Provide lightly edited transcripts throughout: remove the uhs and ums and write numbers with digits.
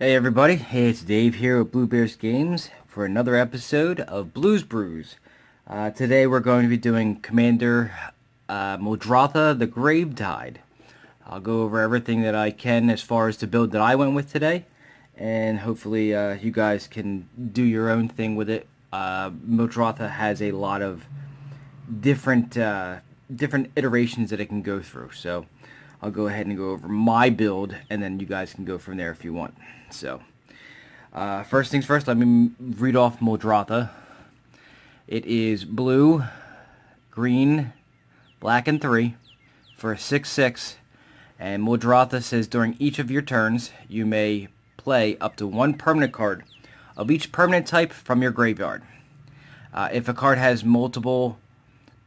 Hey everybody, hey, it's Dave here with Blue Bears Games for another episode of Blues Brews. Today we're going to be doing Commander Muldrotha the Gravetide. I'll go over everything that I can as far as the build that I went with today, and hopefully you guys can do your own thing with it. Muldrotha has a lot of different iterations that it can go through, so I'll go ahead and go over my build, and then you guys can go from there if you want. So, first things first, let me read off Muldrotha. It is blue, green, black, and 3 for a 6/6. And Muldrotha says during each of your turns, you may play up to one permanent card of each permanent type from your graveyard. If a card has multiple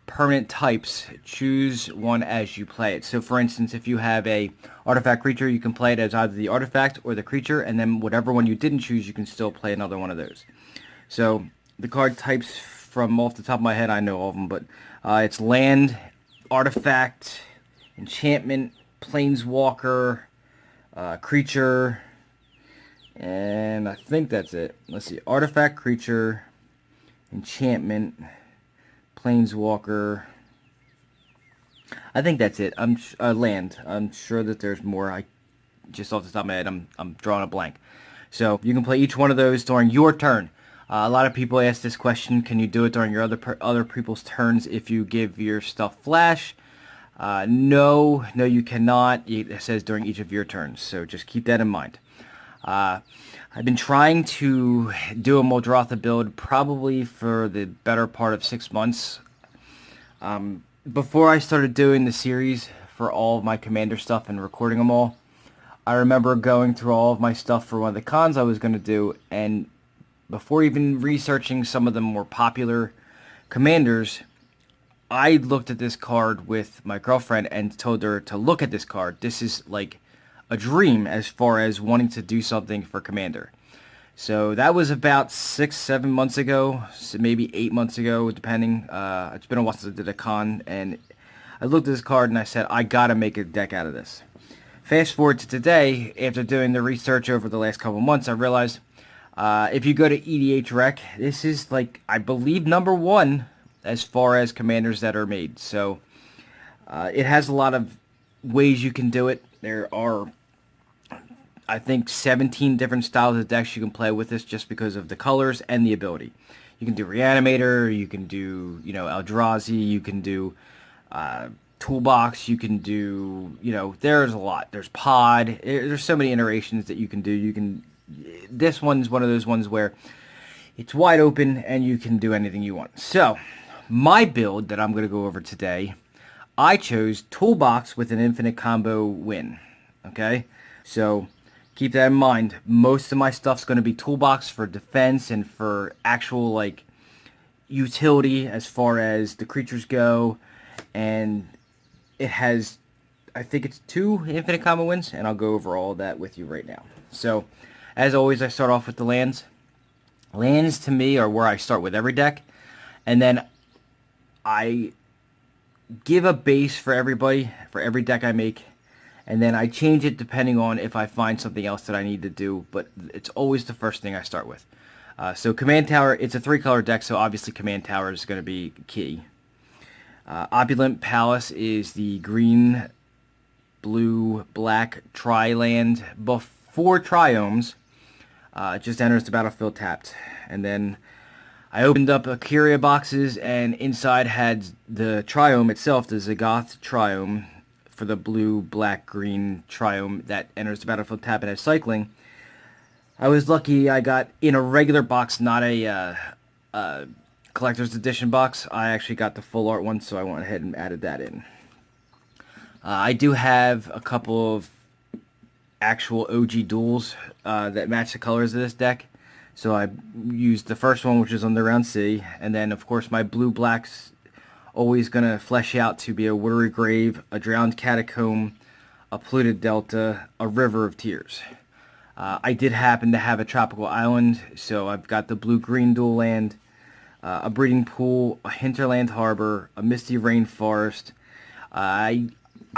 permanent types, choose one as you play it. So for instance, if you have a artifact creature, you can play it as either the artifact or the creature, and then whatever one you didn't choose, you can still play another one of those. So the card types, from off the top of my head, I know all of them, but it's land, artifact, enchantment, planeswalker, creature, and I think that's it. Let's see, artifact, creature, enchantment, planeswalker. I think that's it. Land. I'm sure that there's more. I just off the top of my head, I'm drawing a blank. So you can play each one of those during your turn. A lot of people ask this question: can you do it during your other people's turns if you give your stuff flash? No, you cannot. It says during each of your turns. So just keep that in mind. I've been trying to do a Muldrotha build probably for the better part of 6 months. Before I started doing the series for all of my Commander stuff and recording them all, I remember going through all of my stuff for one of the cons I was going to do, and before even researching some of the more popular Commanders, I looked at this card with my girlfriend and told her to look at this card. This is like a dream as far as wanting to do something for Commander. So that was about 6-7 months ago, so maybe 8 months ago, depending. It's been a while since I did a con, and I looked at this card and I said, I gotta make a deck out of this. Fast forward to today, after doing the research over the last couple months, I realized if you go to EDH Rec, this is like, I believe, #1 as far as Commanders that are made. So it has a lot of ways you can do it. There are, I think, 17 different styles of decks you can play with this just because of the colors and the ability. You can do Reanimator, you can do, Eldrazi, you can do Toolbox, you can do, there's a lot. There's Pod. There's so many iterations that you can do. This one's one of those ones where it's wide open and you can do anything you want. So, my build that I'm going to go over today, I chose Toolbox with an infinite combo win. Okay? So, keep that in mind. Most of my stuff's going to be Toolbox for defense and for actual, utility as far as the creatures go. And it has, I think it's 2 infinite combo wins, and I'll go over all of that with you right now. So, as always, I start off with the lands. Lands, to me, are where I start with every deck. And then I give a base for everybody, for every deck I make. And then I change it depending on if I find something else that I need to do. But it's always the first thing I start with. So Command Tower, it's a 3-color deck, so obviously Command Tower is going to be key. Opulent Palace is the green, blue, black tri-land before Triomes. It just enters the battlefield tapped. And then I opened up a Curia boxes, and inside had the Triome itself, the Zagoth Triome, for the blue, black, green Triome that enters the battlefield tap and has cycling. I was lucky I got in a regular box, not a collector's edition box. I actually got the full art one, so I went ahead and added that in. I do have a couple of actual OG duels that match the colors of this deck. So I used the first one, which is on the round C, and then of course my blue-black's always going to flesh out to be a Watery Grave, a Drowned Catacomb, a Polluted Delta, a River of Tears. I did happen to have a Tropical Island, so I've got the blue-green dual land, a Breeding Pool, a Hinterland Harbor, a Misty Rainforest. I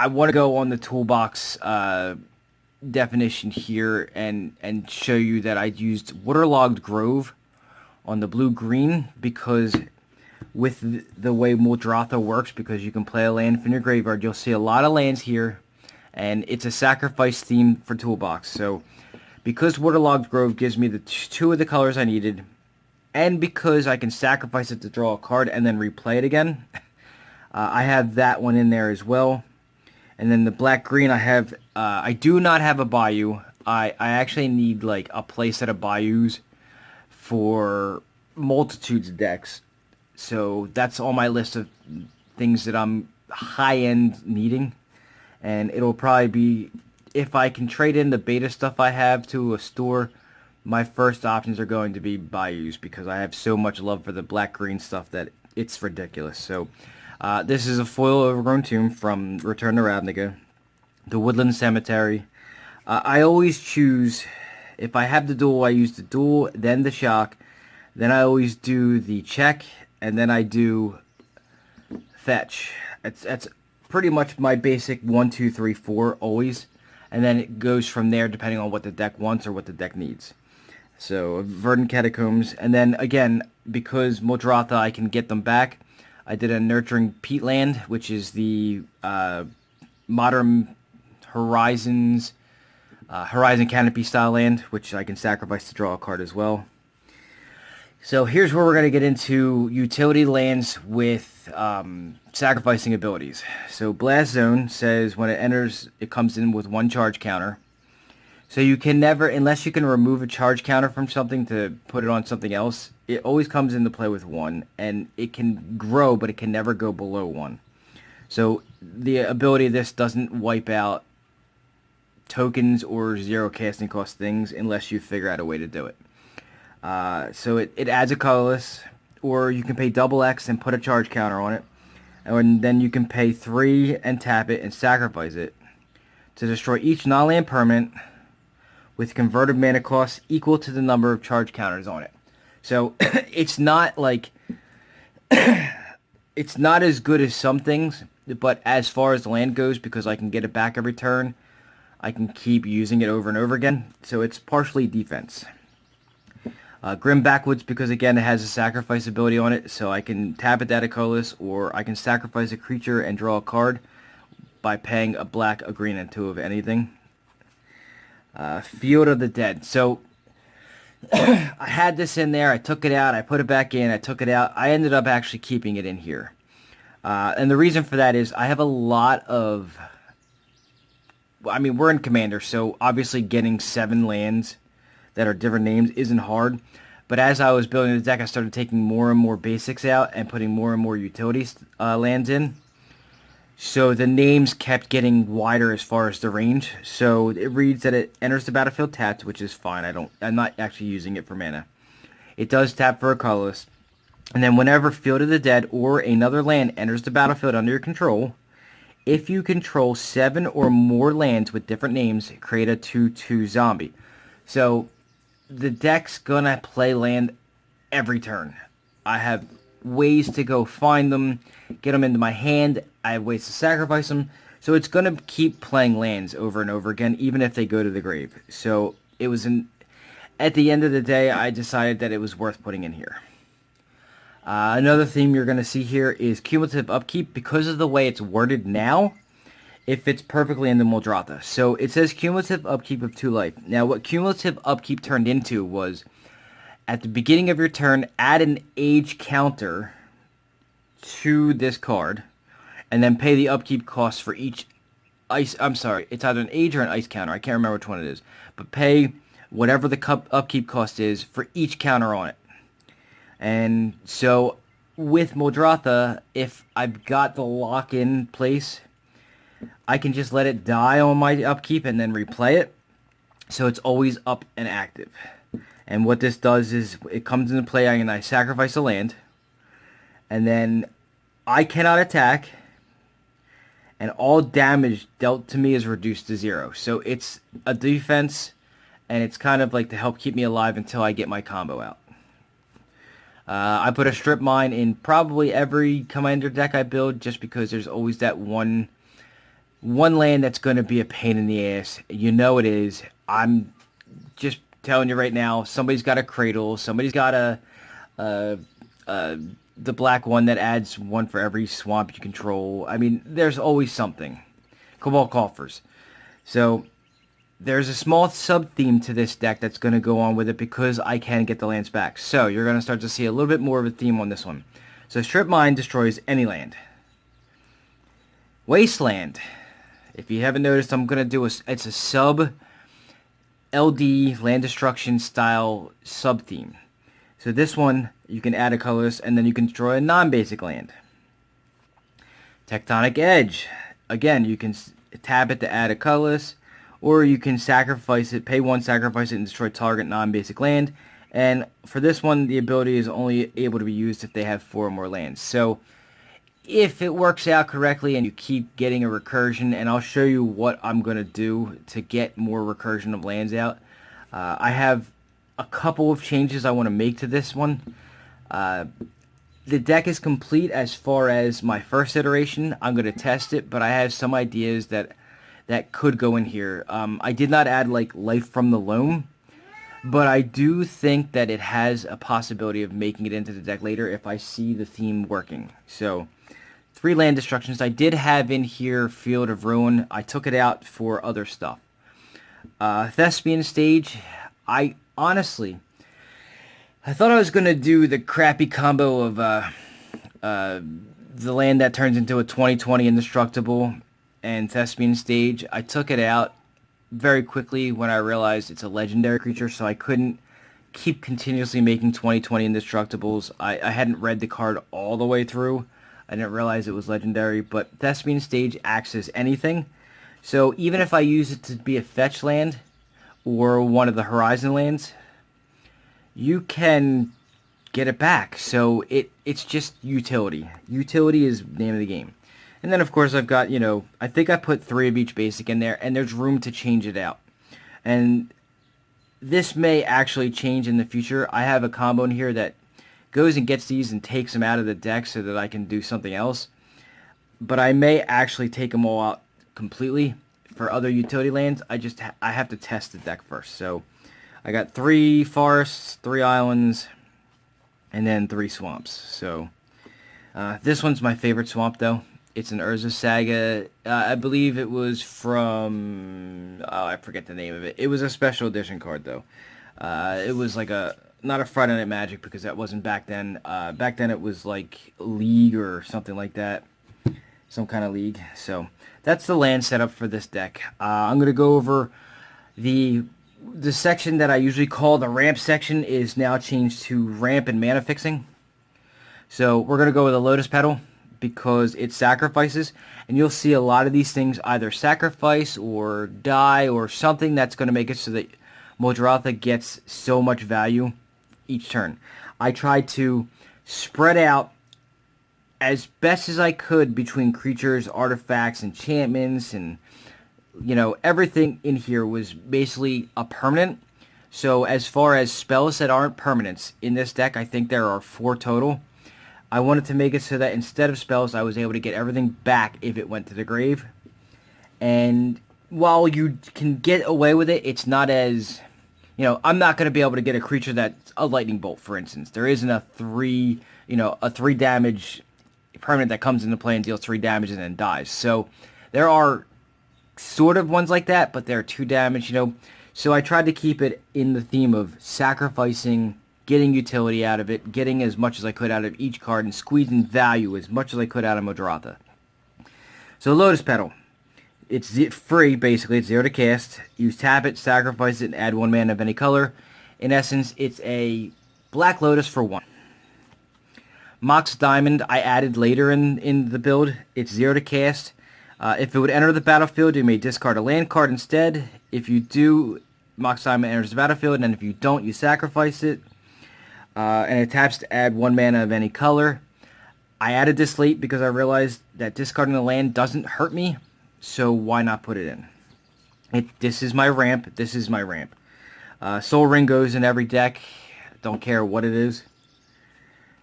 want to go on the Toolbox definition here and show you that I used Waterlogged Grove on the blue-green because with the way Muldrotha works, because you can play a land from your graveyard, you'll see a lot of lands here, and it's a sacrifice theme for Toolbox. So because Waterlogged Grove gives me the two of the colors I needed, and because I can sacrifice it to draw a card and then replay it again, I have that one in there as well. And then the black-green, I do not have a Bayou. I actually need like a playset of Bayous for multitudes of decks. So that's on my list of things that I'm high-end needing. And it'll probably be, if I can trade in the beta stuff I have to a store, my first options are going to be Bayous because I have so much love for the black-green stuff that it's ridiculous. So this is a foil Overgrown Tomb from Return to Ravnica, the Woodland Cemetery. I always choose, if I have the duel, I use the duel, then the shock, then I always do the check, and then I do fetch. That's pretty much my basic 1, 2, 3, 4 always, and then it goes from there depending on what the deck wants or what the deck needs. So Verdant Catacombs, and then again, because Muldrotha I can get them back, I did a Nurturing Peatland, which is the Modern Horizons, Horizon Canopy style land, which I can sacrifice to draw a card as well. So here's where we're going to get into utility lands with sacrificing abilities. So Blast Zone says when it enters, it comes in with 1 charge counter. So you can never, unless you can remove a charge counter from something to put it on something else, it always comes into play with 1. And it can grow, but it can never go below 1. So the ability of this doesn't wipe out tokens or 0 casting cost things unless you figure out a way to do it. So it adds a colorless, or you can pay double X and put a charge counter on it, and then you can pay 3 and tap it and sacrifice it to destroy each non-land permanent with converted mana cost equal to the number of charge counters on it. So it's not like it's not as good as some things, but as far as the land goes, because I can get it back every turn, I can keep using it over and over again. So it's partially defense. Grim Backwoods, because again it has a sacrifice ability on it, so I can tap it, add a colorless, or I can sacrifice a creature and draw a card by paying a black, a green, and 2 of anything. Field of the Dead. So I had this in there, I took it out, I put it back in, I took it out. I ended up actually keeping it in here. And the reason for that is I have a lot of, I mean, we're in Commander, so obviously getting 7 lands that are different names isn't hard, but as I was building the deck, I started taking more and more basics out and putting more and more utilities lands in. So the names kept getting wider as far as the range. So it reads that it enters the battlefield tapped, which is fine. I'm not actually using it for mana. It does tap for a colorless, and then whenever Field of the Dead or another land enters the battlefield under your control, if you control 7 or more lands with different names, create a 2/2 zombie. So the deck's gonna play land every turn. I have ways to go find them, get them into my hand. I have ways to sacrifice them. So it's gonna keep playing lands over and over again, even if they go to the grave. So it was at the end of the day, I decided that it was worth putting in here. Another theme you're gonna see here is Cumulative Upkeep. Because of the way it's worded now, it fits perfectly into Muldrotha. So it says Cumulative Upkeep of 2 life. Now what Cumulative Upkeep turned into was, at the beginning of your turn, add an age counter to this card, and then pay the upkeep costs for each ice, I'm sorry, it's either an age or an ice counter, I can't remember which one it is, but pay whatever the upkeep cost is for each counter on it. And so with Muldrotha, if I've got the lock in place, I can just let it die on my upkeep and then replay it. So it's always up and active. And what this does is it comes into play and I sacrifice a land. And then I cannot attack. And all damage dealt to me is reduced to 0. So it's a defense. And it's kind of like to help keep me alive until I get my combo out. I put a Strip Mine in probably every Commander deck I build, just because there's always that one one land that's going to be a pain in the ass. You know it is. I'm just telling you right now, somebody's got a Cradle, somebody's got a the black one that adds one for every swamp you control. I mean, there's always something. Cobalt Coffers. So there's a small sub-theme to this deck that's going to go on with it because I can get the lands back. So you're going to start to see a little bit more of a theme on this one. So Strip Mine destroys any land. Wasteland. If you haven't noticed, I'm going to do it's a sub LD land destruction style sub-theme. So this one, you can add a colorless, and then you can destroy a non-basic land. Tectonic Edge. Again, you can tap it to add a colorless, or you can sacrifice it, pay one, sacrifice it, and destroy target non-basic land. And for this one, the ability is only able to be used if they have 4 or more lands. So if it works out correctly and you keep getting a recursion, and I'll show you what I'm going to do to get more recursion of lands out. I have a couple of changes I want to make to this one. The deck is complete as far as my first iteration. I'm going to test it, but I have some ideas that could go in here. I did not add like Life from the Loam, but I do think that it has a possibility of making it into the deck later if I see the theme working. So 3 land destructions. I did have in here Field of Ruin. I took it out for other stuff. Thespian Stage. Honestly, I thought I was going to do the crappy combo of the land that turns into a 2020 Indestructible and Thespian Stage. I took it out very quickly when I realized it's a legendary creature, so I couldn't keep continuously making 2020 Indestructibles. I hadn't read the card all the way through. I didn't realize it was legendary, but Thespian Stage acts as anything. So even if I use it to be a fetch land, or one of the Horizon lands, you can get it back. So it's just utility. Utility is the name of the game. And then, of course, I've got, I think I put 3 of each basic in there, and there's room to change it out. And this may actually change in the future. I have a combo in here that goes and gets these and takes them out of the deck so that I can do something else. But I may actually take them all out completely. For other utility lands, I have to test the deck first. So I got 3 forests, 3 islands, and then 3 swamps. So this one's my favorite swamp, though. It's an Urza Saga. I believe it was from... Oh, I forget the name of it. It was a special edition card, though. It was like not a Friday Night Magic, because that wasn't back then. Back then it was like League or something like that. Some kind of league. So that's the land setup for this deck. I'm going to go over the section that I usually call the ramp section is now changed to ramp and mana fixing. So we're going to go with a Lotus Petal because it sacrifices, and you'll see a lot of these things either sacrifice or die or something that's going to make it so that Muldrotha gets so much value each turn. I tried to spread out as best as I could between creatures, artifacts, enchantments, and everything in here was basically a permanent. So as far as spells that aren't permanents in this deck, I think there are 4 total. I wanted to make it so that instead of spells, I was able to get everything back if it went to the grave. And while you can get away with it, it's not as... I'm not going to be able to get a creature that's a lightning bolt, for instance. There isn't a 3 damage permanent that comes into play and deals 3 damage and then dies. So there are sort of ones like that, but they're 2 damage, So I tried to keep it in the theme of sacrificing, getting utility out of it, getting as much as I could out of each card, and squeezing value as much as I could out of Muldrotha. So Lotus Petal. It's free, basically. It's 0 to cast. You tap it, sacrifice it, and add 1 mana of any color. In essence, it's a Black Lotus for 1. Mox Diamond I added later in the build. It's 0 to cast. If it would enter the battlefield, you may discard a land card instead. If you do, Mox Diamond enters the battlefield, and if you don't, you sacrifice it. And it taps to add 1 mana of any color. I added this late because I realized that discarding the land doesn't hurt me, so why not put it in? This is my ramp. This is my ramp. Soul Ring goes in every deck. Don't care what it is.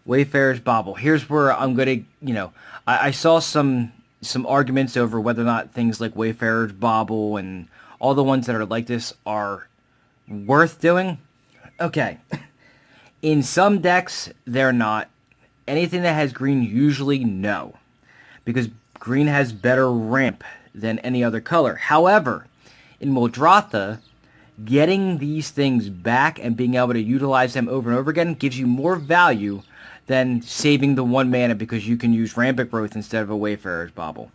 Wayfarers Bauble. Here's where I'm going to, I saw some some arguments over whether or not things like Wayfarers Bauble and all the ones that are like this are worth doing. Okay. In some decks, they're not. Anything that has green, usually no. Because green has better ramp than any other color. However, in Muldrotha, getting these things back and being able to utilize them over and over again gives you more value than saving the 1 mana because you can use Rampant Growth instead of a Wayfarer's Bauble.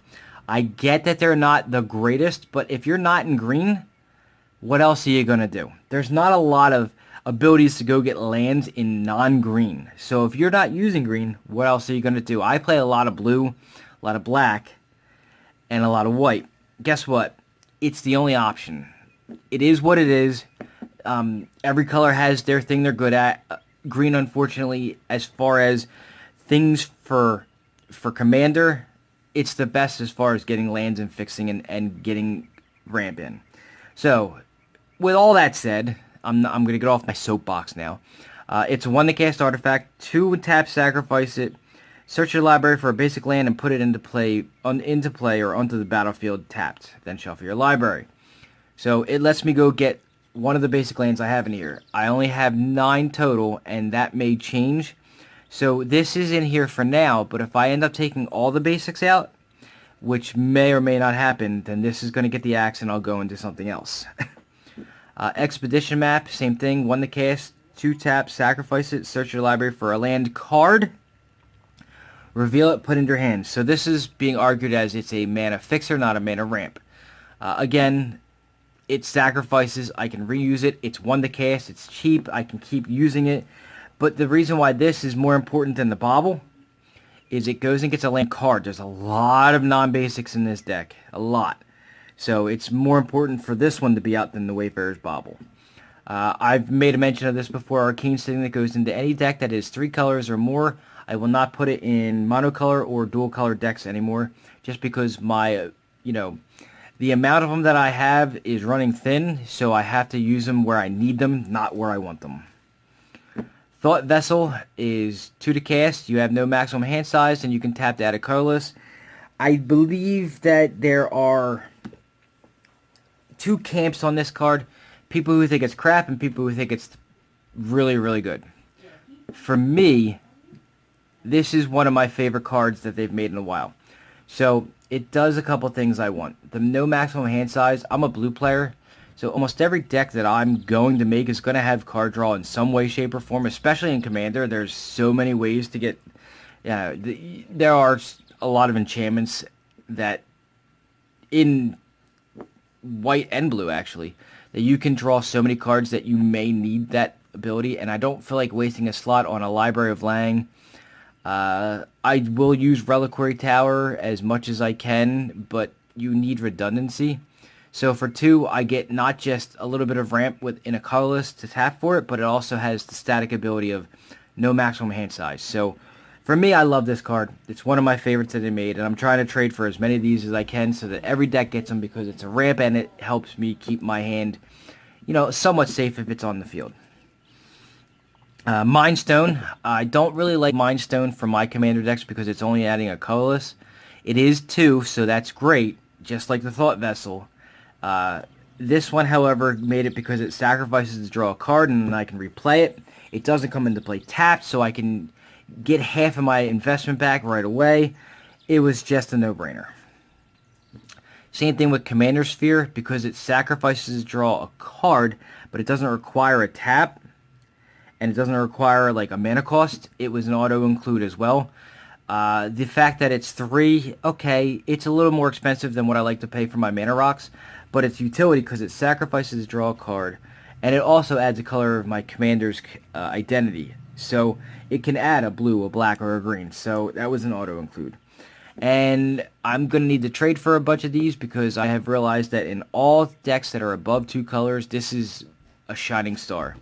I get that they're not the greatest, but if you're not in green, what else are you going to do? There's not a lot of abilities to go get lands in non-green. So if you're not using green, what else are you going to do? I play a lot of blue, a lot of black, and a lot of white. Guess what? It's the only option. It is what it is. Every color has their thing they're good at. Green, unfortunately, as far as things for Commander, it's the best as far as getting lands and fixing and getting ramp in. So, with all that said, I'm going to get off my soapbox now. It's a 1 to cast artifact, 2 tap, sacrifice it, search your library for a basic land and put it into play or onto the battlefield tapped. Then shuffle your library. So it lets me go get one of the basic lands I have in here. I only have 9 total, and that may change. So this is in here for now, but if I end up taking all the basics out, which may or may not happen, then this is going to get the axe and I'll go into something else. Expedition map, same thing. 1 to cast, 2 tap, sacrifice it, search your library for a land card, reveal it, put it in your hand. So this is being argued as it's a mana fixer, not a mana ramp. Again, it sacrifices, I can reuse it, it's 1 to cast, it's cheap, I can keep using it. But the reason why this is more important than the Bauble is it goes and gets a land card. There's a lot of non-basics in this deck. A lot. So it's more important for this one to be out than the Wayfarer's Bauble. I've made a mention of this before. Arcane Sting that goes into any deck that is 3 colors or more. I will not put it in monocolor or dual color decks anymore. Just because my, the amount of them that I have is running thin. So I have to use them where I need them, not where I want them. Thought Vessel is 2 to cast. You have no maximum hand size, and you can tap to add a colorless. I believe that there are 2 camps on this card. People who think it's crap and people who think it's really, really good. For me, this is one of my favorite cards that they've made in a while. So it does a couple things I want. The no maximum hand size. I'm a blue player. So almost every deck that I'm going to make is going to have card draw in some way, shape, or form, especially in Commander. There's so many ways to get... there are a lot of enchantments that, in white and blue actually, that you can draw so many cards that you may need that ability, and I don't feel like wasting a slot on a Library of Lang. I will use Reliquary Tower as much as I can, but you need redundancy. So for 2, I get not just a little bit of ramp within a colorless to tap for it, but it also has the static ability of no maximum hand size. So for me, I love this card. It's one of my favorites that they made, and I'm trying to trade for as many of these as I can so that every deck gets them because it's a ramp and it helps me keep my hand, somewhat safe if it's on the field. Mind Stone. I don't really like Mind Stone for my Commander decks because it's only adding a colorless. It is 2, so that's great, just like the Thought Vessel. This one, however, made it because it sacrifices to draw a card and then I can replay it. It doesn't come into play tapped, so I can get half of my investment back right away. It was just a no-brainer. Same thing with Commander Sphere, because it sacrifices to draw a card, but it doesn't require a tap, and it doesn't require like a mana cost. It was an auto-include as well. The fact that it's 3, okay, it's a little more expensive than what I like to pay for my mana rocks, but it's utility because it sacrifices to draw a card, and it also adds a color of my commander's identity. So it can add a blue, a black, or a green. So that was an auto-include. And I'm going to need to trade for a bunch of these because I have realized that in all decks that are above 2 colors, this is a shining star.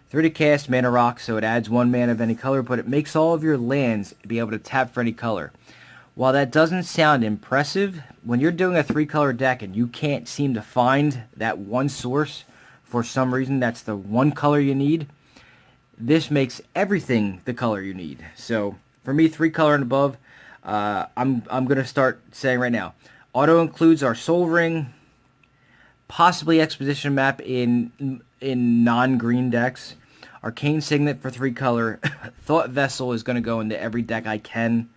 3 to cast, mana rock, so it adds 1 mana of any color, but it makes all of your lands be able to tap for any color. While that doesn't sound impressive, when you're doing a 3-color deck and you can't seem to find that one source for some reason that's the one color you need, this makes everything the color you need. So for me, 3-color and above, I'm going to start saying right now. Auto includes our Soul Ring, possibly Expedition Map in non-green decks. Arcane Signet for 3 color. Thought Vessel is going to go into every deck I can.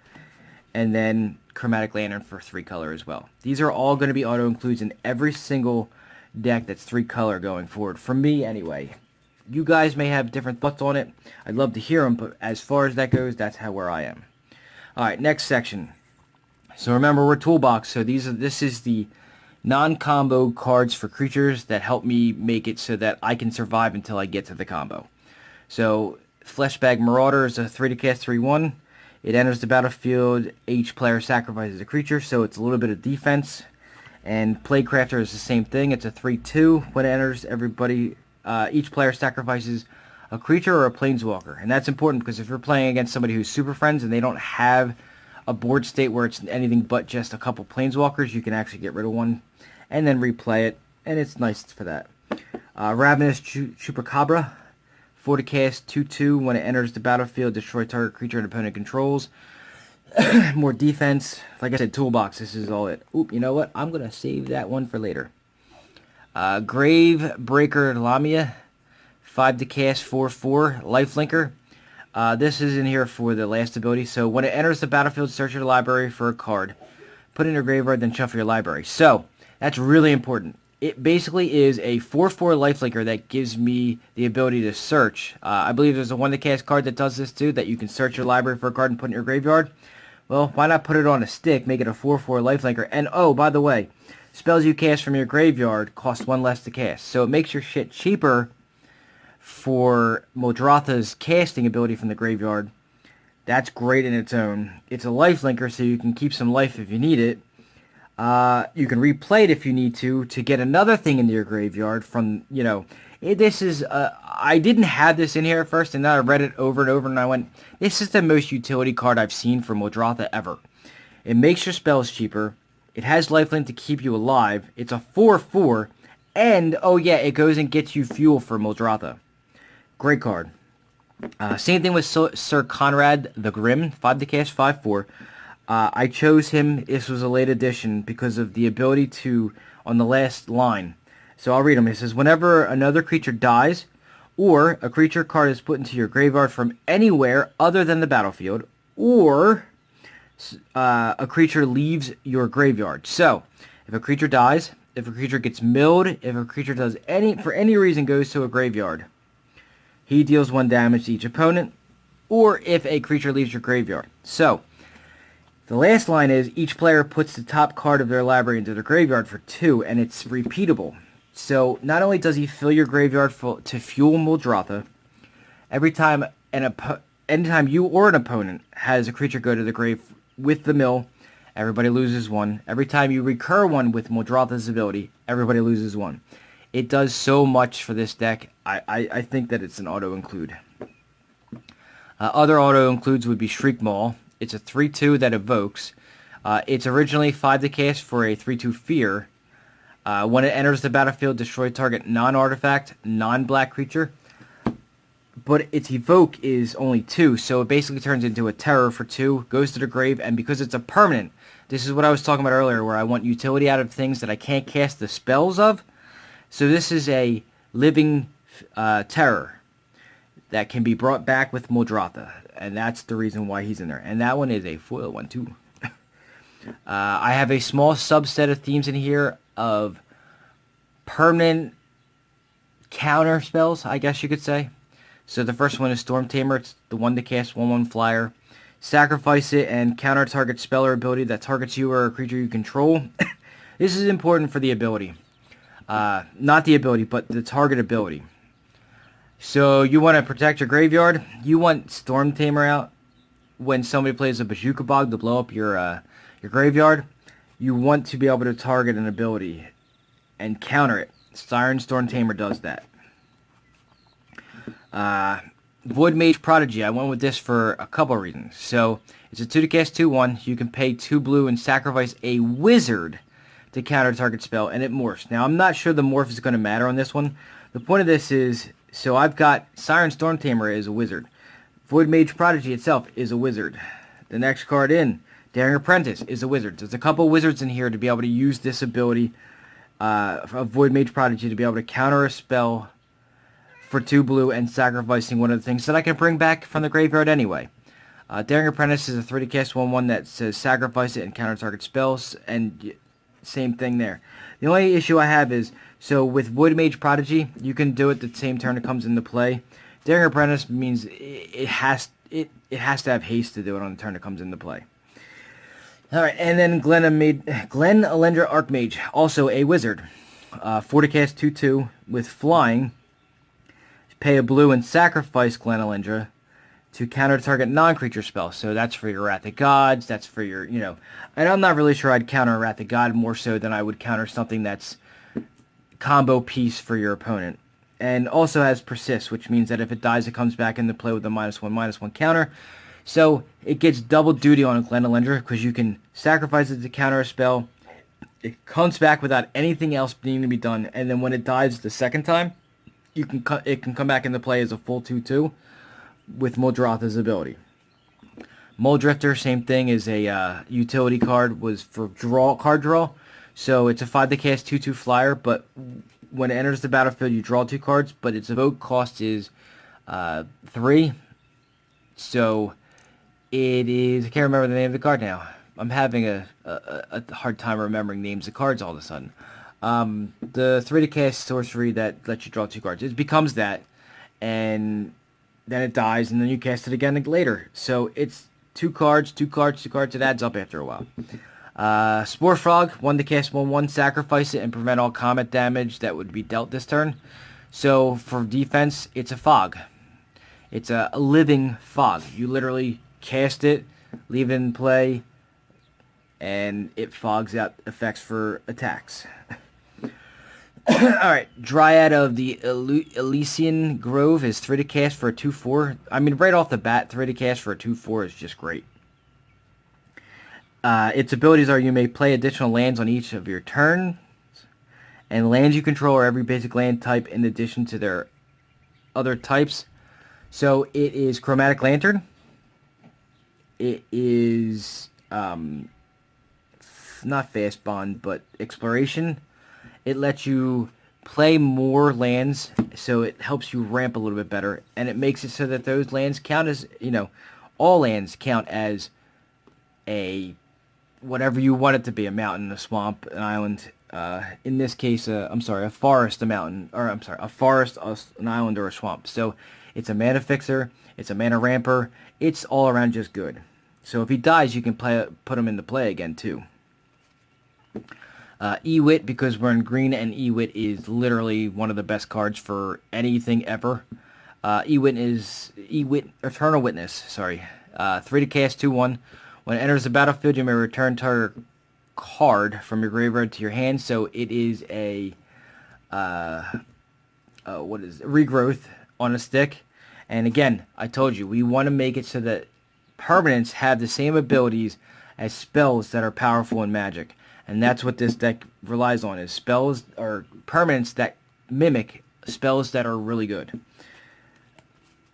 And then Chromatic Lantern for 3 color as well. These are all going to be auto includes in every single deck that's 3 color going forward. For me, anyway. You guys may have different thoughts on it. I'd love to hear them, but as far as that goes, that's where I am. Alright, next section. So remember, we're Toolbox, so this is the non-combo cards for creatures that help me make it so that I can survive until I get to the combo. So, Fleshbag Marauder is a 3 to cast 3/1. It enters the battlefield, each player sacrifices a creature, so it's a little bit of defense. And Plaguecrafter is the same thing, it's a 3/2. When it enters, each player sacrifices a creature or a planeswalker. And that's important because if you're playing against somebody who's Super Friends and they don't have a board state where it's anything but just a couple planeswalkers, you can actually get rid of one and then replay it, and it's nice for that. Ravenous Chupacabra, 4 to cast, 2/2. When it enters the battlefield, destroy target creature and opponent controls. More defense. Like I said, Toolbox, this is all it. Oop, you know what? I'm going to save that one for later. Gravebreaker Lamia, 5 to cast, 4/4. Lifelinker. This is in here for the last ability. So when it enters the battlefield, search your library for a card. Put it in your graveyard, then shuffle your library. So, that's really important. It basically is a 4/4 lifelinker that gives me the ability to search. I believe there's a 1 to cast card that does this too, that you can search your library for a card and put it in your graveyard. Well, why not put it on a stick, make it a 4/4 lifelinker? And oh, by the way, spells you cast from your graveyard cost 1 less to cast. So it makes your shit cheaper for Muldrotha's casting ability from the graveyard. That's great in its own. It's a lifelinker, so you can keep some life if you need it. You can replay it if you need to get another thing into your graveyard from, this is, I didn't have this in here at first, and then I read it over and over, and I went, this is the most utility card I've seen from Muldrotha ever. It makes your spells cheaper. It has lifelink to keep you alive. It's a 4/4, and, oh yeah, it goes and gets you fuel for Muldrotha. Great card. Same thing with Sir Conrad the Grim, 5 to cast, 5/4. I chose him, this was a late edition, because of the ability to, on the last line. So I'll read them. It says, whenever another creature dies, or a creature card is put into your graveyard from anywhere other than the battlefield, or a creature leaves your graveyard. So, if a creature dies, if a creature gets milled, if a creature does for any reason goes to a graveyard, he deals 1 damage to each opponent, or if a creature leaves your graveyard. So, the last line is, each player puts the top card of their library into their graveyard for 2, and it's repeatable. So, not only does he fill your graveyard to fuel Muldrotha, anytime you or an opponent has a creature go to the grave with the mill, everybody loses 1. Every time you recur 1 with Muldrotha's ability, everybody loses 1. It does so much for this deck. I think that it's an auto-include. Other auto-includes would be Shriek Maul. It's a 3/2 that evokes. It's originally 5 to cast for a 3/2 fear. When it enters the battlefield, destroy target non-artifact, non-black creature. But its evoke is only 2, so it basically turns into a terror for 2, goes to the grave, and because it's a permanent, this is what I was talking about earlier, where I want utility out of things that I can't cast the spells of. So this is a living terror that can be brought back with Muldrotha, and that's the reason why he's in there. And that one is a foil one too. I have a small subset of themes in here of permanent counter spells, I guess you could say. So the first one is Storm Tamer. It's the 1 to cast 1/1 flyer. Sacrifice it and counter target spell or ability that targets you or a creature you control. This is important for the ability. Not the ability, but the target ability. So you want to protect your graveyard. You want Storm Tamer out when somebody plays a Bazooka Bog to blow up your graveyard. You want to be able to target an ability and counter it. Siren Storm Tamer does that. Void Mage Prodigy. I went with this for a couple of reasons. So it's a 2 to cast 2/1. You can pay 2 blue and sacrifice a wizard to counter target spell, and it morphs. Now I'm not sure the morph is going to matter on this one. The point of this is, so I've got Siren Storm Tamer is a wizard. Void Mage Prodigy itself is a wizard. The next card in, Daring Apprentice is a wizard. There's a couple wizards in here to be able to use this ability of Void Mage Prodigy to be able to counter a spell for 2 blue and sacrificing one of the things that I can bring back from the graveyard anyway. Daring Apprentice is a 3 to cast 1/1 that says sacrifice it and counter target spells, and same thing there. The only issue I have is, so with Void Mage Prodigy, you can do it the same turn it comes into play. Daring Apprentice means it has to have haste to do it on the turn it comes into play. Alright, and then Glen Alendra Archmage, also a wizard. 4 to cast 2/2 with flying. Pay a blue and sacrifice Glen Alendra to counter target non-creature spell. So that's for your Wrath of Gods, that's for your, and I'm not really sure I'd counter a Wrath of God more so than I would counter something that's combo piece for your opponent. And also has Persist, which means that if it dies, it comes back into play with a -1/-1 counter. So it gets double duty on a Glen Alendra because you can sacrifice it to counter a spell. It comes back without anything else needing to be done, and then when it dies the second time, it can come back into play as a full 2/2 with Muldrotha's ability. Muldrifter, same thing, is a utility card, was for card draw. So it's a 5 to cast 2/2 flyer, but when it enters the battlefield, you draw 2 cards, but its evoke cost is 3. So it is, I can't remember the name of the card now. I'm having a hard time remembering names of cards all of a sudden. The 3 to cast sorcery that lets you draw 2 cards. It becomes that, and then it dies, and then you cast it again later. So it's 2 cards, 2 cards, 2 cards. It adds up after a while. Spore Frog, 1 to cast 1/1, sacrifice it and prevent all combat damage that would be dealt this turn. So for defense, it's a fog. It's a living fog. You literally cast it, leave it in play, and it fogs out effects for attacks. Alright, Dryad of the Elysian Grove is 3 to cast for a 2/4. I mean, right off the bat, 3 to cast for a 2/4 is just great. Its abilities are, you may play additional lands on each of your turns, and lands you control are every basic land type in addition to their other types. So it is Chromatic Lantern. It is not Fast Bond, but Exploration. It lets you play more lands, so it helps you ramp a little bit better, and it makes it so that those lands count as, all lands count as a whatever you want it to be, a mountain, a swamp, an island. In this case, a forest, a mountain, or a forest, an island, or a swamp. So it's a mana fixer, it's a mana ramper, it's all around just good. So if he dies, you can put him into play again too. Ewit, because we're in green, and Ewit is literally one of the best cards for anything ever. Ewit Eternal Witness, 3 to cast 2/1. When it enters the battlefield, you may return target card from your graveyard to your hand. So it is a regrowth on a stick. And again, I told you, we want to make it so that permanents have the same abilities as spells that are powerful in Magic. And that's what this deck relies on, is spells or permanents that mimic spells that are really good.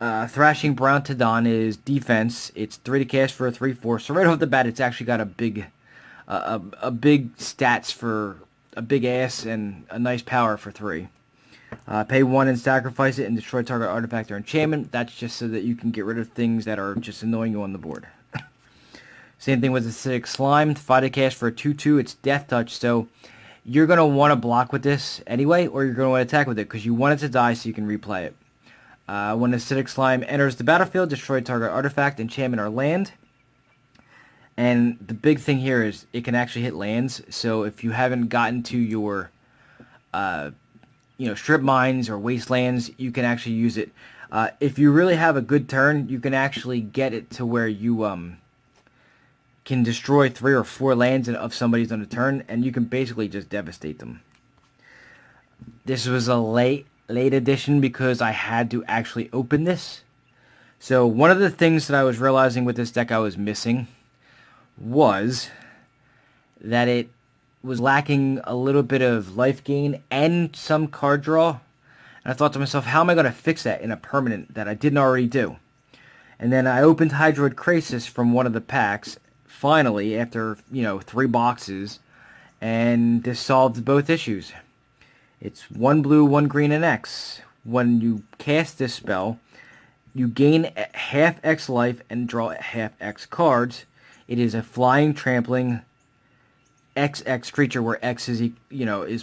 Thrashing Brown Tadon is defense. It's 3 to cast for a 3/4. So right off the bat, it's actually got a big stats for a big ass and a nice power for 3. Pay 1 and sacrifice it and destroy target artifact or enchantment. That's just so that you can get rid of things that are just annoying you on the board. Same thing with Acidic Slime. 5 to cast for a 2/2. It's Death Touch, so you're going to want to block with this anyway, or you're going to want to attack with it, because you want it to die so you can replay it. When Acidic Slime enters the battlefield, destroy target artifact, enchantment, or land. And the big thing here is it can actually hit lands, so if you haven't gotten to your strip mines or wastelands, you can actually use it. If you really have a good turn, you can actually get it to where you can destroy 3 or 4 lands of somebody's on a turn, and you can basically just devastate them. This was a late edition because I had to actually open this. So one of the things that I was realizing with this deck I was missing was that it was lacking a little bit of life gain and some card draw. And I thought to myself, how am I going to fix that in a permanent that I didn't already do? And then I opened Hydroid Crisis from one of the packs, finally, after, 3 boxes, and this solved both issues. It's 1 blue, 1 green, and X. When you cast this spell, you gain half X life and draw half X cards. It is a flying, trampling XX creature where X is, is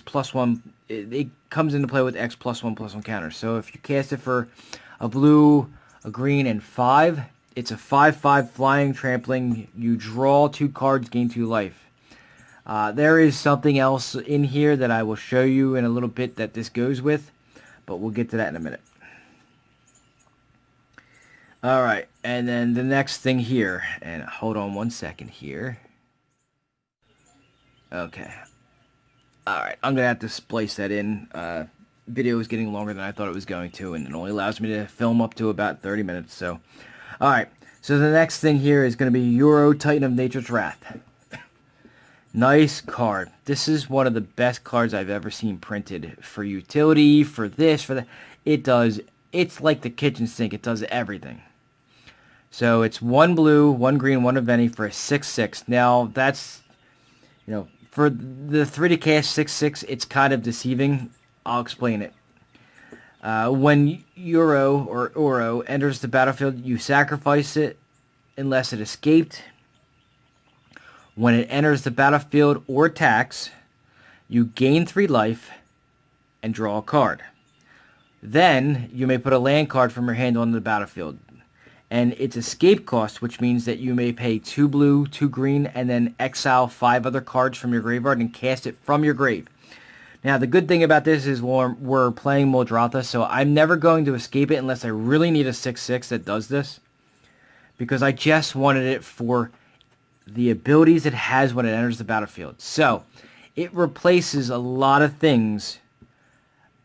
+1. It comes into play with X +1/+1 counters. So if you cast it for a blue, a green, and 5, it's a 5/5 flying, trampling. You draw 2 cards, gain 2 life. There is something else in here that I will show you in a little bit that this goes with, but we'll get to that in a minute. Alright, and then the next thing here, and hold on one second here. Okay. Alright, I'm going to have to splice that in. Video is getting longer than I thought it was going to, and it only allows me to film up to about 30 minutes, so. Alright, so the next thing here is going to be Euro Titan of Nature's Wrath. Nice card. This is one of the best cards I've ever seen printed. For utility, for this, for that. It's like the kitchen sink. It does everything. So it's 1 blue, 1 green, 1 of any for a 6/6. Now that's, for the 3 to cast 6/6, it's kind of deceiving. I'll explain it. When Euro or Oro enters the battlefield, you sacrifice it unless it escaped. When it enters the battlefield or attacks, you gain 3 life and draw a card. Then you may put a land card from your hand on the battlefield. And it's escape cost, which means that you may pay 2 blue, 2 green, and then exile 5 other cards from your graveyard and cast it from your grave. Now, the good thing about this is we're playing Muldrotha, so I'm never going to escape it unless I really need a 6/6 that does this. Because I just wanted it for the abilities it has when it enters the battlefield. So, it replaces a lot of things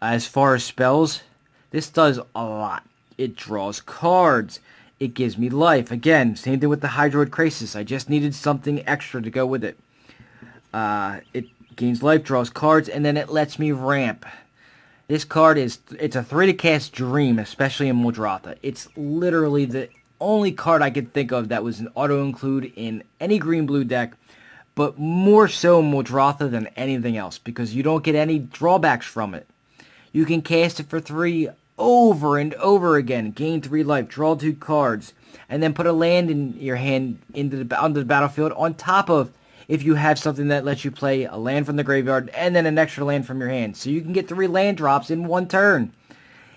as far as spells. This does a lot. It draws cards. It gives me life. Again, same thing with the Hydroid Crisis. I just needed something extra to go with it. It gains life, draws cards, and then it lets me ramp. This card it's a 3 to cast dream, especially in Muldrotha. It's literally the only card I could think of that was an auto-include in any green-blue deck, but more so Muldrotha than anything else, because you don't get any drawbacks from it. You can cast it for 3 over and over again, gain 3 life, draw 2 cards, and then put a land in your hand onto the battlefield on top of if you have something that lets you play a land from the graveyard and then an extra land from your hand. So you can get 3 land drops in 1 turn.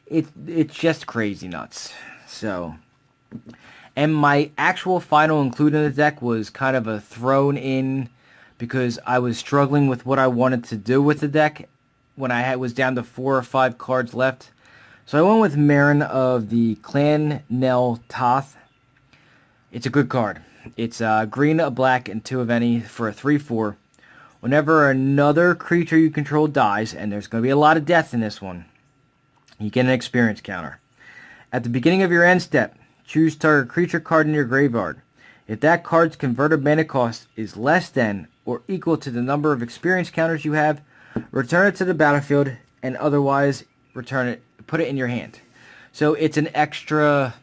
It's just crazy nuts. So, and my actual final include in the deck was kind of a thrown in because I was struggling with what I wanted to do with the deck when I was down to 4 or 5 cards left. So I went with Marin of the Clan Nel Toth. It's a good card. It's green, a black, and 2 of any for a 3/4. Whenever another creature you control dies, and there's going to be a lot of death in this one, you get an experience counter. At the beginning of your end step, choose target creature card in your graveyard. If that card's converted mana cost is less than or equal to the number of experience counters you have, return it to the battlefield, and otherwise put it in your hand. So it's an extra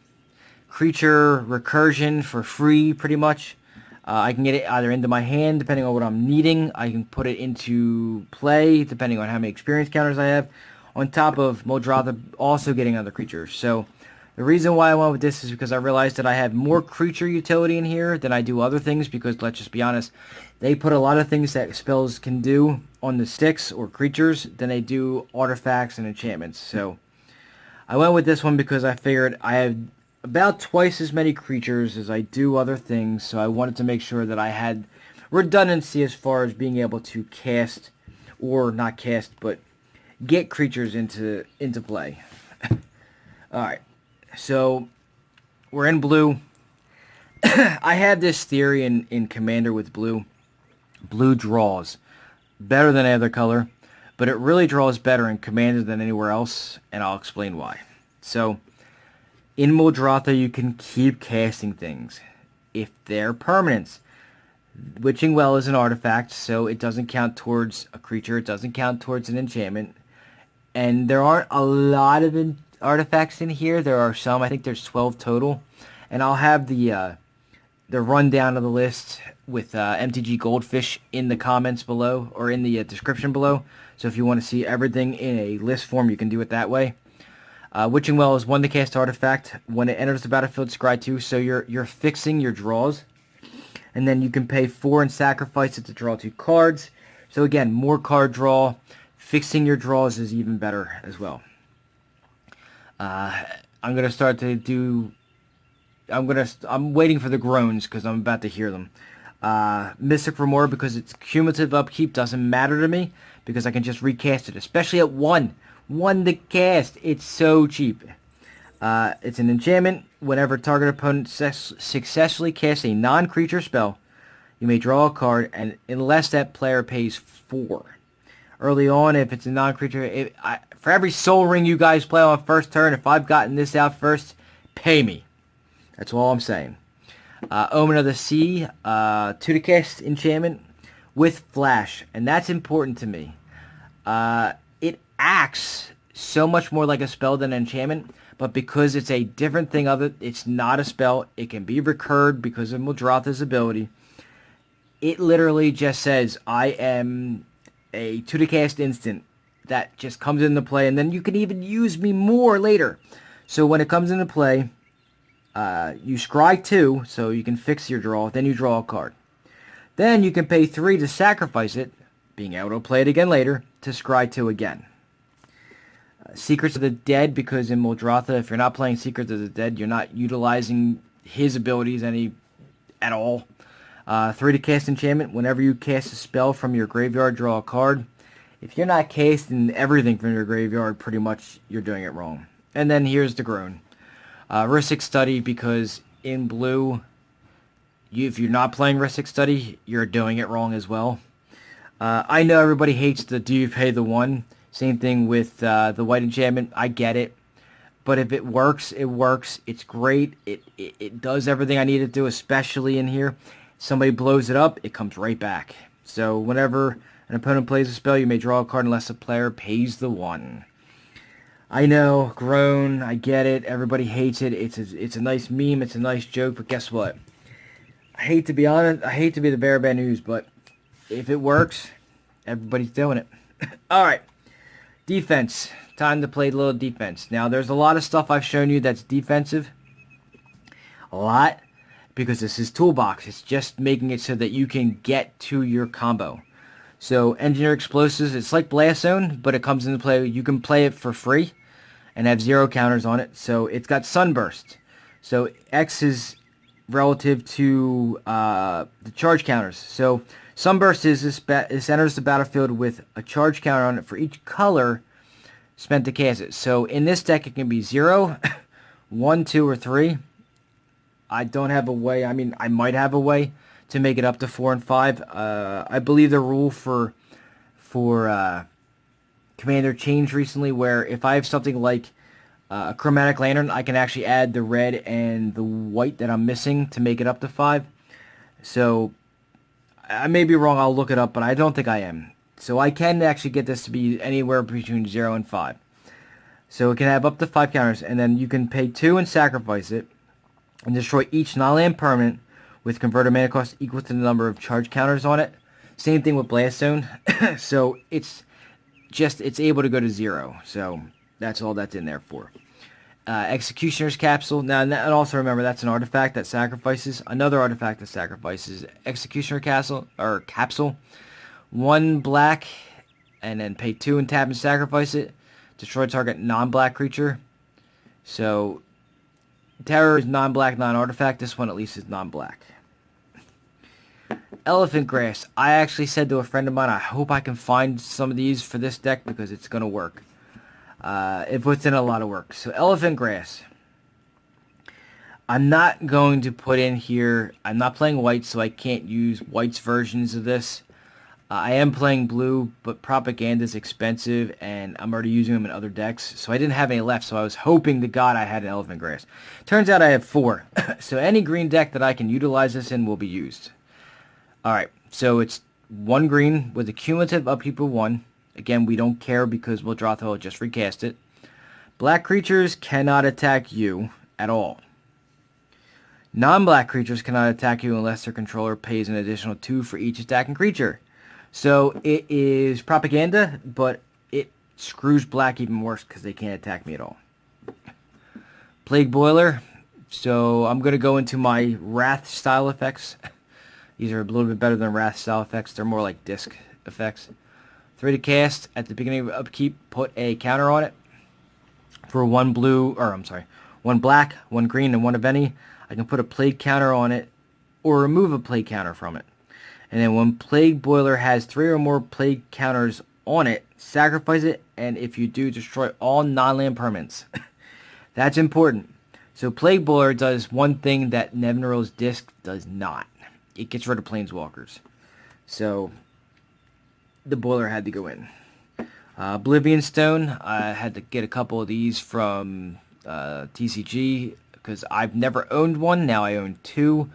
creature recursion for free, pretty much. I can get it either into my hand, depending on what I'm needing. I can put it into play, depending on how many experience counters I have, on top of Muldrotha also getting other creatures. So the reason why I went with this is because I realized that I have more creature utility in here than I do other things, because let's just be honest, they put a lot of things that spells can do on the sticks or creatures than they do artifacts and enchantments. So I went with this one because I figured I have about twice as many creatures as I do other things, so I wanted to make sure that I had redundancy as far as being able to cast, or not cast, but get creatures into play. Alright, so we're in blue. I had this theory in Commander with blue. Blue draws better than any other color, but it really draws better in Commander than anywhere else, and I'll explain why. So, in Muldrotha, you can keep casting things if they're permanents. Witching Well is an artifact, so it doesn't count towards a creature. It doesn't count towards an enchantment. And there aren't a lot of artifacts in here. There are some. I think there's 12 total. And I'll have the the rundown of the list with MTG Goldfish in the comments below, or in the description below. So if you want to see everything in a list form, you can do it that way. Witching Well is 1 to cast artifact. When it enters the battlefield, scry 2. So you're fixing your draws. And then you can pay 4 and sacrifice it to draw 2 cards. So again, more card draw. Fixing your draws is even better as well. I'm going to start to do... I'm waiting for the groans because I'm about to hear them. Mystic Remora, because it's cumulative upkeep, doesn't matter to me because I can just recast it, especially at 1. 1 to cast. It's so cheap. It's an enchantment. Whenever target opponent successfully casts a non-creature spell, you may draw a card, and unless that player pays 4. Early on, if it's a non-creature, for every Soul Ring you guys play on first turn, if I've gotten this out first, pay me. That's all I'm saying. Omen of the Sea, 2 to cast enchantment with flash, and that's important to me. It acts so much more like a spell than an enchantment, but because it's a different thing of it, it's not a spell. It can be recurred because of Muldrotha's ability. It literally just says, I am a 2 to cast instant that just comes into play, and then you can even use me more later. So when it comes into play, you scry 2, so you can fix your draw, then you draw a card. Then you can pay 3 to sacrifice it, being able to play it again later, to scry 2 again. Secrets of the Dead, because in Muldrotha, if you're not playing Secrets of the Dead, you're not utilizing his abilities at all. 3 to cast enchantment. Whenever you cast a spell from your graveyard, draw a card. If you're not casting everything from your graveyard, pretty much you're doing it wrong. And then here's the groan. Ristic Study, because in blue, if you're not playing Ristic Study, you're doing it wrong as well. I know everybody hates the do you pay the 1. Same thing with the white enchantment. I get it. But if it works, it works. It's great. It does everything I need it to do, especially in here. Somebody blows it up, it comes right back. So whenever an opponent plays a spell, you may draw a card unless a player pays the 1. I know, groan, I get it. Everybody hates it. It's a nice meme. It's a nice joke. But guess what? I hate to be honest. I hate to be the bearer of bad news, but if it works, everybody's doing it. All right. Defense. Time to play a little defense. Now, there's a lot of stuff I've shown you that's defensive. A lot. Because this is Toolbox. It's just making it so that you can get to your combo. So, Engineer Explosives, it's like Blast Zone, but it comes into play. You can play it for free and have 0 counters on it. So, it's got Sunburst. So, X is relative to the charge counters. So, Sunburst is this enters the battlefield with a charge counter on it for each color spent to cast it. So, in this deck, it can be 0, 1, 2, or 3. I don't have a way. I mean, I might have a way to make it up to 4 and 5. I believe the rule for Commander changed recently, where if I have something like a Chromatic Lantern, I can actually add the red and the white that I'm missing to make it up to 5. So I may be wrong. I'll look it up, but I don't think I am. So I can actually get this to be anywhere between 0 and 5. So it can have up to 5 counters, and then you can pay 2 and sacrifice it, and destroy each non-land permanent with converted mana cost equal to the number of charge counters on it. Same thing with Blast Zone. So it's able to go to 0. So that's all that's in there for. Executioner's Capsule. Now, and also remember, that's an artifact that sacrifices. Another artifact that sacrifices. Executioner Capsule. 1 black, and then pay 2 and tap and sacrifice it. Destroy target non-black creature. So Terror is non-black, non-artifact. This one at least is non-black. Elephant Grass. I actually said to a friend of mine, I hope I can find some of these for this deck because it's going to work. It puts in a lot of work. So Elephant Grass. I'm not going to put in here, I'm not playing white, so I can't use white's versions of this. I am playing blue, but Propaganda is expensive, and I'm already using them in other decks, so I didn't have any left, so I was hoping to God I had an Elephant Grass. Turns out I have 4, so any green deck that I can utilize this in will be used. Alright, so it's 1 green with a cumulative upkeep of 1. Again, we don't care because Muldrotha will just recast it. Black creatures cannot attack you at all. Non-black creatures cannot attack you unless their controller pays an additional 2 for each attacking creature. So it is propaganda, but it screws black even worse because they can't attack me at all. Plague Boiler. So I'm going to go into my Wrath style effects. These are a little bit better than Wrath style effects. They're more like disc effects. 3 to cast. At the beginning of upkeep, put a counter on it. For 1 black, 1 green, and 1 of any. I can put a plague counter on it, or remove a plague counter from it. And then when Plague Boiler has 3 or more plague counters on it, sacrifice it, and if you do, destroy all non-land permanents. That's important. So Plague Boiler does one thing that Nevinyrral's Disc does not. It gets rid of Planeswalkers. So the Boiler had to go in. Oblivion Stone, I had to get a couple of these from TCG, because I've never owned one. Now I own 2.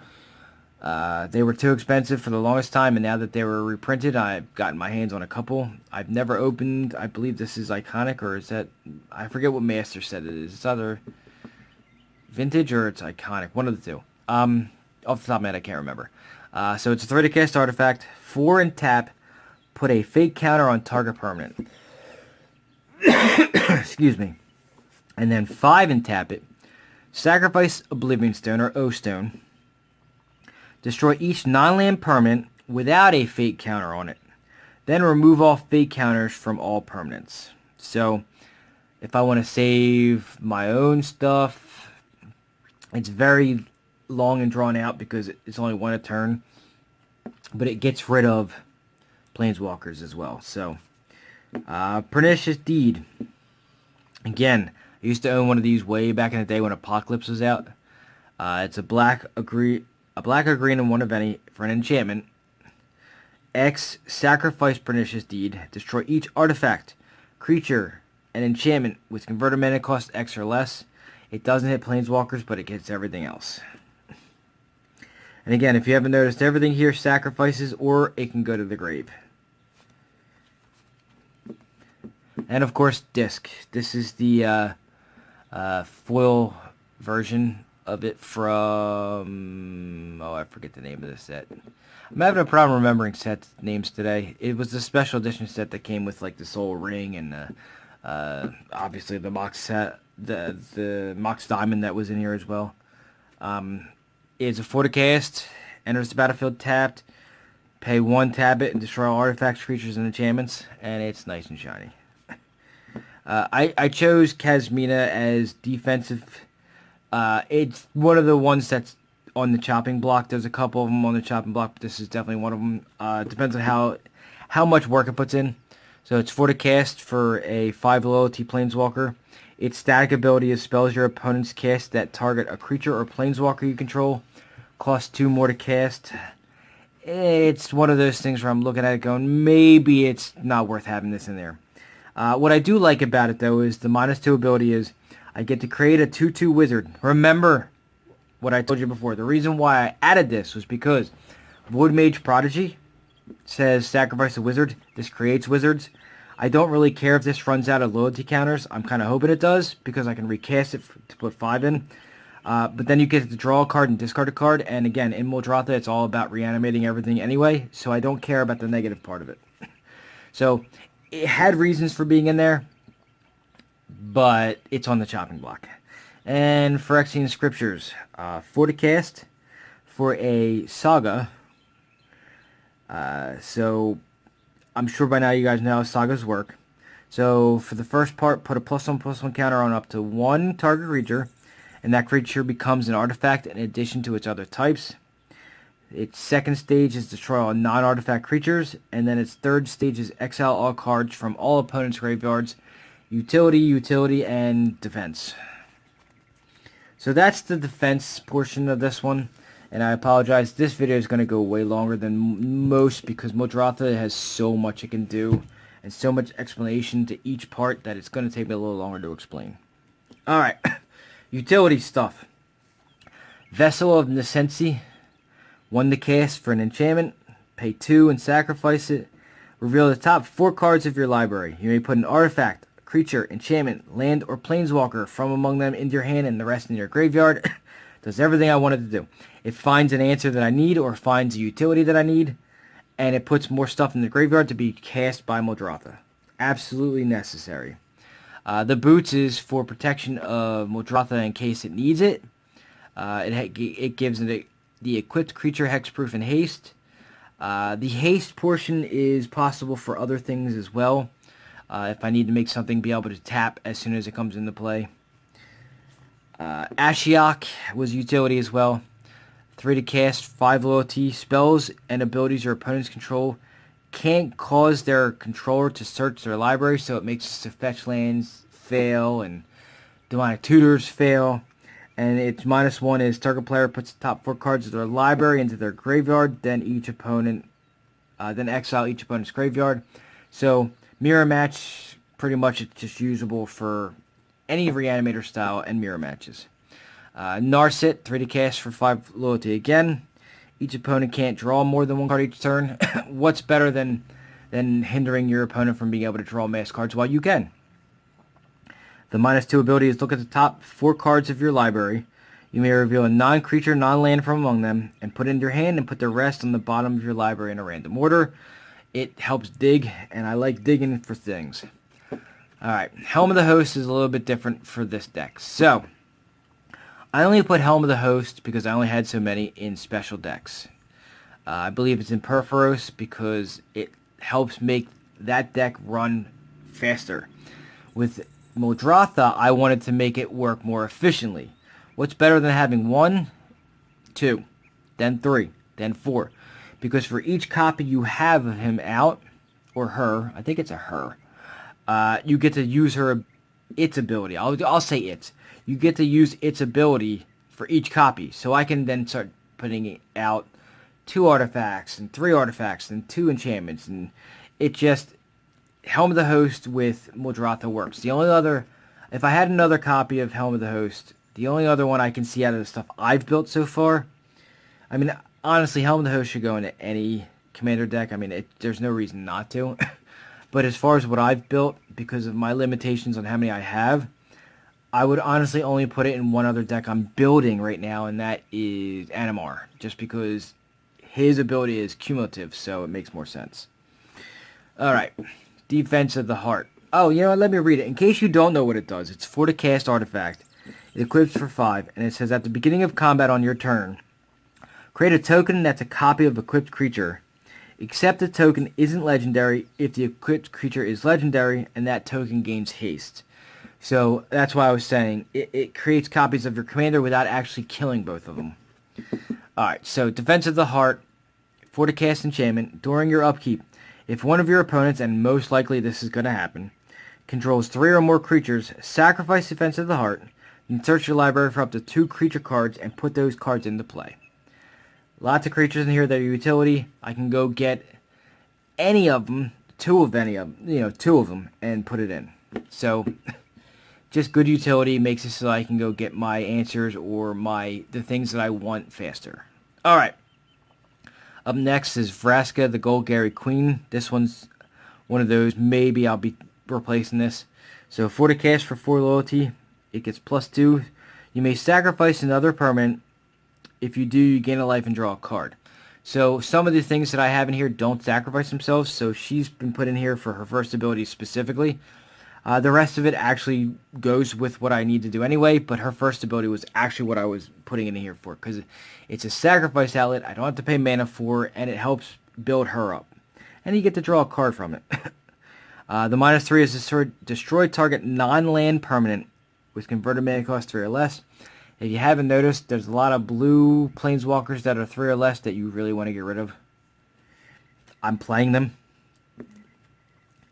They were too expensive for the longest time, and now that they were reprinted, I've gotten my hands on a couple. I've never opened, I believe this is Iconic, or is that, I forget what Master said it is. It's either Vintage or it's Iconic, one of the two. Off the top of my head, I can't remember. So it's a 3 to cast artifact, 4 in tap, put a fake counter on target permanent. Excuse me. And then 5 in tap it. Sacrifice Oblivion Stone or O-Stone. Destroy each non-land permanent without a fate counter on it. Then remove all fate counters from all permanents. So, if I want to save my own stuff, it's very long and drawn out because it's only 1 a turn. But it gets rid of Planeswalkers as well. So, Pernicious Deed. Again, I used to own one of these way back in the day when Apocalypse was out. It's a black, or green, and 1 of any for an enchantment. X, sacrifice Pernicious Deed. Destroy each artifact, creature, and enchantment with converted mana cost X or less. It doesn't hit Planeswalkers, but it hits everything else. And again, if you haven't noticed, everything here sacrifices, or it can go to the grave. And of course, Disc. This is the foil version of it from, oh, I forget the name of the set. I'm having a problem remembering set names today. It was the special edition set that came with like the Soul Ring and obviously the Mox set, the Mox Diamond that was in here as well. It's a 4 to cast, enters the battlefield tapped, pay 1, tap it, and destroy all artifacts, creatures, and enchantments, and it's nice and shiny. I chose Kasmina as defensive. It's one of the ones that's on the chopping block. There's a couple of them on the chopping block, but this is definitely one of them. Depends on how much work it puts in. So it's 4 to cast for a 5 loyalty Planeswalker. Its static ability is spells your opponents cast that target a creature or Planeswalker you control. Costs 2 more to cast. It's one of those things where I'm looking at it going, maybe it's not worth having this in there. What I do like about it, though, is the -2 ability is I get to create a 2/2 wizard. Remember what I told you before. The reason why I added this was because Void Mage Prodigy says sacrifice a wizard. This creates wizards. I don't really care if this runs out of loyalty counters. I'm kind of hoping it does because I can recast it to put 5 in. But then you get to draw a card and discard a card. And again, in Muldrotha, it's all about reanimating everything anyway. So I don't care about the negative part of it. So it had reasons for being in there, but it's on the chopping block. And Phyrexian Scriptures, 4 to cast for a Saga. So I'm sure by now you guys know how Sagas work. So for the first part, put a +1/+1 counter on up to 1 target creature, and that creature becomes an artifact in addition to its other types. Its second stage is destroy all non-artifact creatures, and then its third stage is exile all cards from all opponents' graveyards, utility, and defense. So that's the defense portion of this one, and I apologize, this video is going to go way longer than most because Muldrotha has so much it can do, and so much explanation to each part that it's going to take me a little longer to explain. Alright, utility stuff. Vessel of Nescency. 1 to cast for an enchantment, pay 2 and sacrifice it. Reveal the top 4 cards of your library. You may put an artifact, creature, enchantment, land, or planeswalker from among them into your hand and the rest in your graveyard. Does everything I want it to do. It finds an answer that I need or finds a utility that I need, and it puts more stuff in the graveyard to be cast by Muldrotha. Absolutely necessary. The boots is for protection of Muldrotha in case it needs it. It gives the equipped creature hexproof and haste. The haste portion is possible for other things as well. If I need to make something be able to tap as soon as it comes into play. Ashiok was utility as well. 3 to cast, 5 loyalty. Spells and abilities your opponents control can't cause their controller to search their library, so it makes the fetch lands fail and demonic tutors fail. And its -1 is target player puts the top 4 cards of their library into their graveyard, then exile each opponent's graveyard. So mirror match, pretty much it's just usable for any Reanimator style and mirror matches. Narset, 3 to cast for 5 loyalty again. Each opponent can't draw more than 1 card each turn. What's better than hindering your opponent from being able to draw mass cards while you can? The -2 ability is look at the top 4 cards of your library. You may reveal a non-creature, non-land from among them, and put it in your hand and put the rest on the bottom of your library in a random order. It helps dig, and I like digging for things. Alright, Helm of the Host is a little bit different for this deck. So, I only put Helm of the Host because I only had so many in special decks. I believe it's in Perforos because it helps make that deck run faster. With Muldrotha, I wanted to make it work more efficiently. What's better than having 1, 2, then 3, then 4? Because for each copy you have of him out, or her, I think it's a her, you get to use its ability. I'll say it. You get to use its ability for each copy. So I can then start putting out 2 artifacts, and 3 artifacts, and 2 enchantments. And it just, Helm of the Host with Muldrotha works. The only other, if I had another copy of Helm of the Host, the only other one I can see out of the stuff I've built so far, I mean, honestly, Helm of the Host should go into any commander deck. I mean, there's no reason not to. But as far as what I've built, because of my limitations on how many I have, I would honestly only put it in one other deck I'm building right now, and that is Animar. Just because his ability is cumulative, so it makes more sense. Alright, Defense of the Heart. Oh, you know what, let me read it. In case you don't know what it does, it's 4 to cast artifact. It equips for 5, and it says at the beginning of combat on your turn, create a token that's a copy of equipped creature. Except the token isn't legendary if the equipped creature is legendary, and that token gains haste. So that's why I was saying it creates copies of your commander without actually killing both of them. Alright, so Defense of the Heart, 4 to cast enchantment. During your upkeep, if one of your opponents, and most likely this is going to happen, controls 3 or more creatures, sacrifice Defense of the Heart, and search your library for up to 2 creature cards and put those cards into play. Lots of creatures in here that are utility. I can go get any of them, 2 of them, and put it in. So, just good utility makes it so I can go get my answers or the things that I want faster. Alright. Up next is Frasca, the Golgari Queen. This one's one of those. Maybe I'll be replacing this. So 4 to cast for 4 loyalty. It gets +2. You may sacrifice another permanent. If you do, you gain a life and draw a card. So some of the things that I have in here don't sacrifice themselves. So she's been put in here for her first ability specifically. The rest of it actually goes with what I need to do anyway, but her first ability was actually what I was putting in here for, because it's a sacrifice outlet, I don't have to pay mana for, and it helps build her up. And you get to draw a card from it. The -3 is destroy target non-land permanent with converted mana cost 3 or less. If you haven't noticed, there's a lot of blue planeswalkers that are 3 or less that you really want to get rid of. I'm playing them.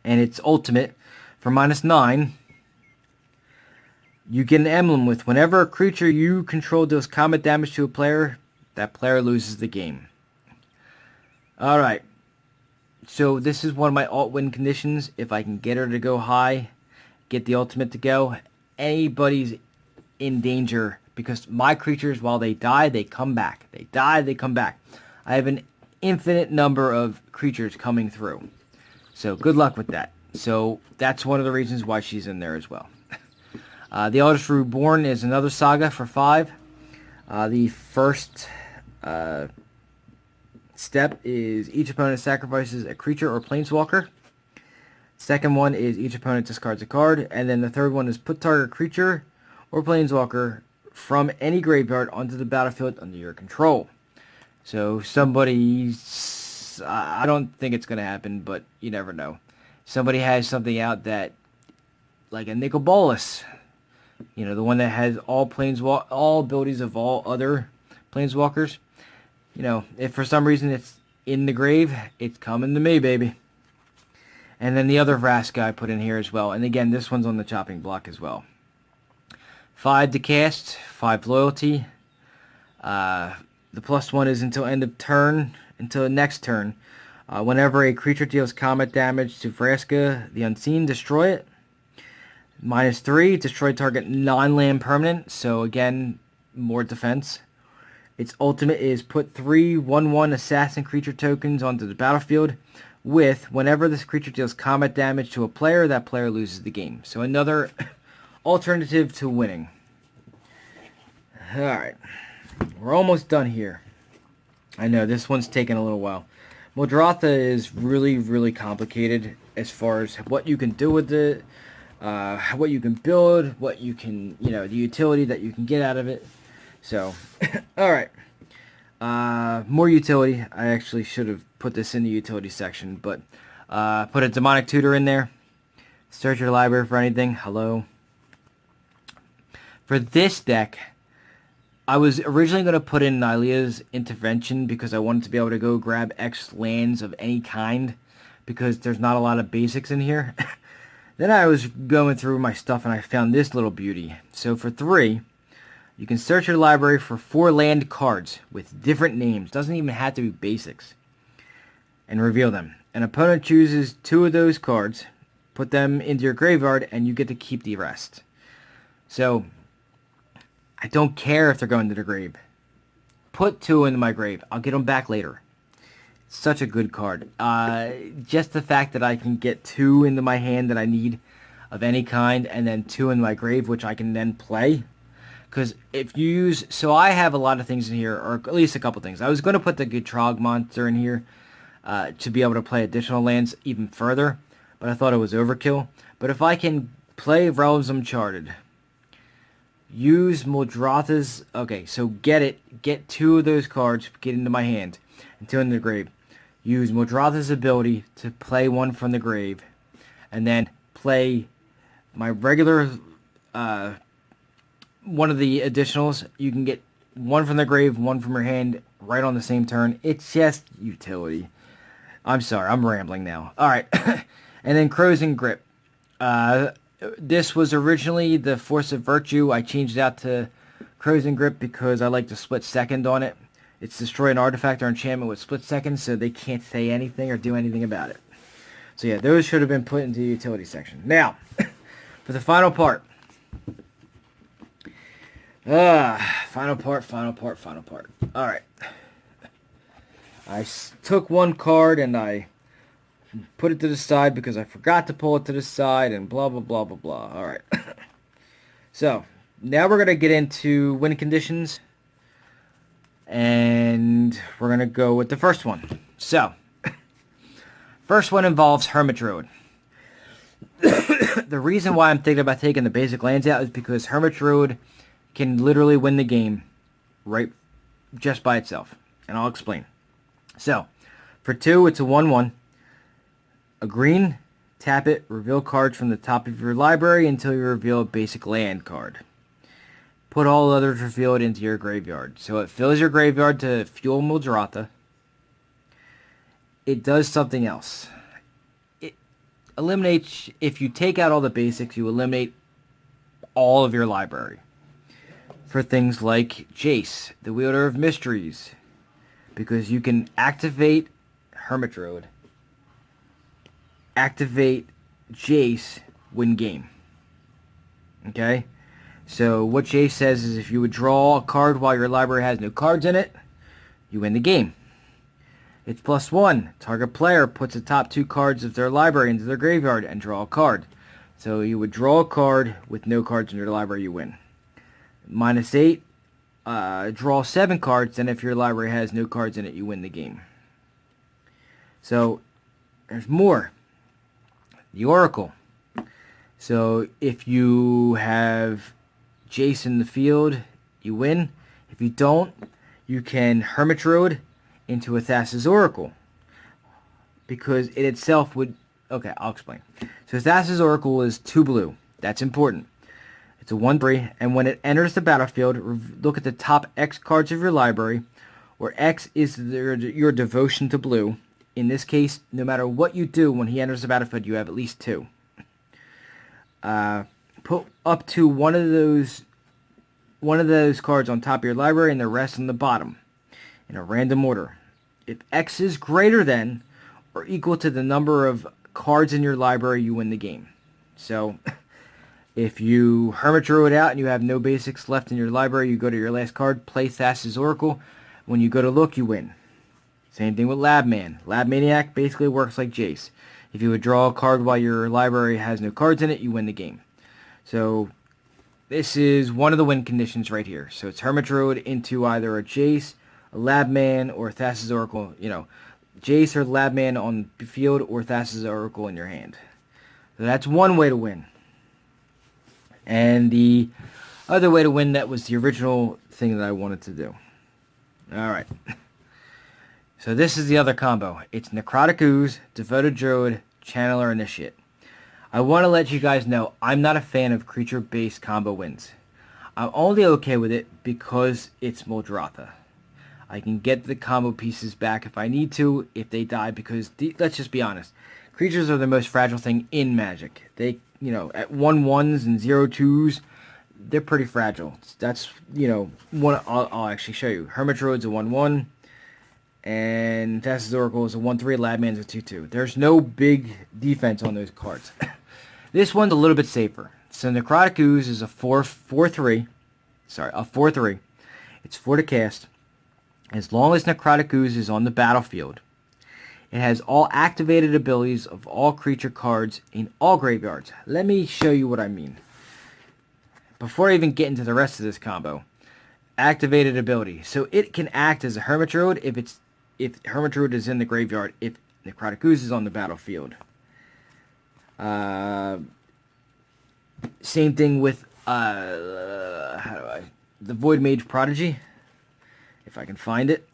And it's ultimate. For -9, you get an emblem with whenever a creature you control deals combat damage to a player, that player loses the game. Alright. So this is one of my alt win conditions. If I can get her to go high, get the ultimate to go, anybody's in danger, because my creatures, while they die, they come back. They die, they come back. I have an infinite number of creatures coming through. So good luck with that. So that's one of the reasons why she's in there as well. The Eldest Reborn is another saga for 5. The first step is each opponent sacrifices a creature or planeswalker. Second one is each opponent discards a card. And then the third one is put target creature or planeswalker from any graveyard onto the battlefield under your control. So somebody's... I don't think it's going to happen, but you never know. Somebody has something out that... like a Nicol Bolas. You know, the one that has all abilities of all other planeswalkers. You know, if for some reason it's in the grave, it's coming to me, baby. And then the other Frasca I put in here as well. And again, this one's on the chopping block as well. 5 to cast, 5 loyalty. The +1 is until end of turn, until next turn. Whenever a creature deals combat damage to Frasca, the Unseen, destroy it. -3, destroy target non-land permanent. So again, more defense. Its ultimate is put 3 1/1 assassin creature tokens onto the battlefield with whenever this creature deals combat damage to a player, that player loses the game. So another alternative to winning. Alright. We're almost done here. I know, this one's taking a little while. Muldrotha is really, really complicated as far as what you can do with it, what you can build, what you can, you know, the utility that you can get out of it. So, alright. More utility. I actually should have put this in the utility section, but put a Demonic Tutor in there. Search your library for anything. Hello. For this deck, I was originally going to put in Nylea's Intervention because I wanted to be able to go grab X lands of any kind because there's not a lot of basics in here. Then I was going through my stuff and I found this little beauty. So for 3, you can search your library for 4 land cards with different names. Doesn't even have to be basics. And reveal them. An opponent chooses 2 of those cards, put them into your graveyard, and you get to keep the rest. So, I don't care if they're going to the grave. Put 2 into my grave. I'll get them back later. It's such a good card. Just the fact that I can get 2 into my hand that I need of any kind, and then 2 in my grave, which I can then play. Because if you use... so I have a lot of things in here, or at least a couple things. I was going to put the Gitrog monster in here to be able to play additional lands even further, but I thought it was overkill. But if I can play Realms Uncharted, use Muldrotha's... okay, so get 2 of those cards, get into my hand, and 2 in the grave. Use Muldrotha's ability to play 1 from the grave, and then play my regular... one of the additionals. You can get 1 from the grave, 1 from your hand, right on the same turn. It's just utility. I'm sorry, I'm rambling now. Alright, and then Crows and Grip. This was originally the Force of Virtue. I changed it out to Crows and Grip because I like to split second on it. It's destroy an artifact or enchantment with split second, so they can't say anything or do anything about it. So yeah, those should have been put into the utility section. Now, for the final part. Final part. Alright. I took 1 card and I put it to the side because I forgot to pull it to the side and blah, blah, blah, blah, blah. Alright. So, now we're going to get into win conditions. And we're going to go with the first one. So, first one involves Hermit Druid. The reason why I'm thinking about taking the basic lands out is because Hermit Druid can literally win the game right just by itself. And I'll explain. So, for 2, it's a 1/1. A green, tap it, reveal cards from the top of your library until you reveal a basic land card. Put all others revealed into your graveyard. So it fills your graveyard to fuel Muldrotha. It does something else. It eliminates, if you take out all the basics, you eliminate all of your library. For things like Jace, the Wielder of Mysteries. Because you can activate Hermit Druid, activate Jace, win game. Okay? So what Jace says is if you would draw a card while your library has no cards in it, you win the game. It's +1. Target player puts the top 2 cards of their library into their graveyard and draw a card. So you would draw a card with no cards in your library, you win. -8. draw 7 cards, then if your library has no cards in it, you win the game. So, there's more. The Oracle. So, if you have Jace in the field, you win. If you don't, you can Hermit Druid into a Thassa's Oracle. Because it itself would... Okay, I'll explain. So Thassa's Oracle is 2 blue. That's important. It's a 1/3, and when it enters the battlefield, look at the top X cards of your library, where X is your devotion to blue. In this case, no matter what you do when he enters the battlefield, you have at least 2. Put up to one of those cards on top of your library and the rest on the bottom, in a random order. If X is greater than or equal to the number of cards in your library, you win the game. So, if you Hermit Druid out and you have no basics left in your library, you go to your last card, play Thassa's Oracle. When you go to look, you win. Same thing with Labman. Lab Maniac basically works like Jace. If you would draw a card while your library has no cards in it, you win the game. So, this is one of the win conditions right here. So, it's Hermit Druid into either a Jace, a Labman, or Thassa's Oracle. You know, Jace or Labman on the field, or Thassa's Oracle in your hand. So, that's one way to win. And the other way to win, that was the original thing that I wanted to do. Alright. So this is the other combo. It's Necrotic Ooze, Devoted Druid, Channeler, Initiate. I want to let you guys know I'm not a fan of creature-based combo wins. I'm only okay with it because it's Muldrotha. I can get the combo pieces back if I need to, if they die, because let's just be honest. Creatures are the most fragile thing in Magic. They, you know, at 1/1s and 0/2s, they're pretty fragile. That's, you know, one. I'll actually show you. Hermit Druid's a 1/1, and Thassa's Oracle is a 1/3. Labman's a 2/2. There's no big defense on those cards. This one's a little bit safer. So Necrotic Ooze is a 4/3. Sorry, a 4/3. It's 4 to cast. As long as Necrotic Ooze is on the battlefield, it has all activated abilities of all creature cards in all graveyards. Let me show you what I mean. Before I even get into the rest of this combo, activated ability. So it can act as a Hermit Druid if Hermit Druid is in the graveyard, if Necrotic Ooze is on the battlefield. Same thing with the Void Mage Prodigy, if I can find it.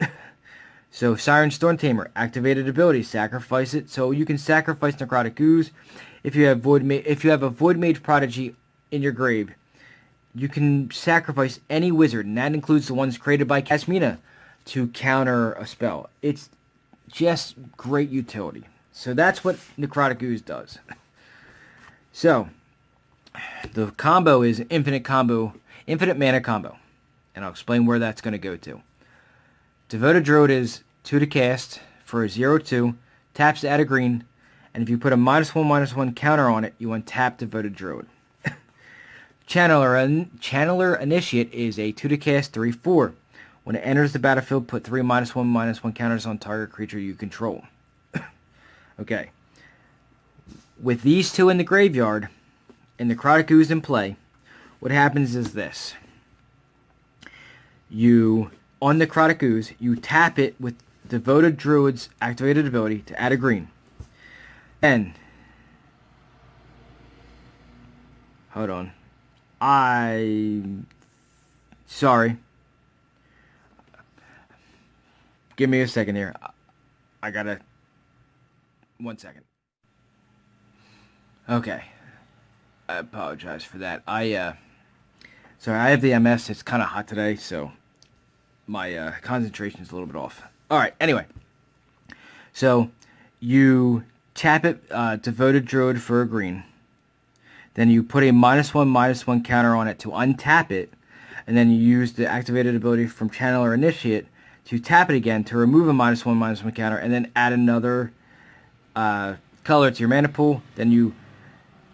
So Siren Storm Tamer, activated ability, sacrifice it. So you can sacrifice Necrotic Ooze. If you have a Void Mage Prodigy in your grave, you can sacrifice any wizard, and that includes the ones created by Casmina, to counter a spell. It's just great utility. So that's what Necrotic Ooze does. So the combo is infinite mana combo, and I'll explain where that's going to go to. Devoted Druid is 2 to cast for a 0/2, taps to add a green, and if you put a -1/-1 counter on it, you untap Devoted Druid. Channeler Initiate is a 2 to cast 3/4. When it enters the battlefield, put 3 -1/-1 counters on target creature you control. Okay. With these two in the graveyard, and Necrotic Ooze in play, what happens is this. On Necrotic Ooze, you tap it with Devoted Druid's activated ability to add a green. And hold on. Sorry. Give me a second here. I gotta... 1 second. Okay. I apologize for that. Sorry, I have the MS. It's kind of hot today, so my concentration is a little bit off. Alright, anyway. So, you tap it, Devoted Druid for a green. Then you put a -1/-1 counter on it to untap it. And then you use the activated ability from Channeler Initiate to tap it again to remove a -1/-1 counter. And then add another color to your mana pool. Then you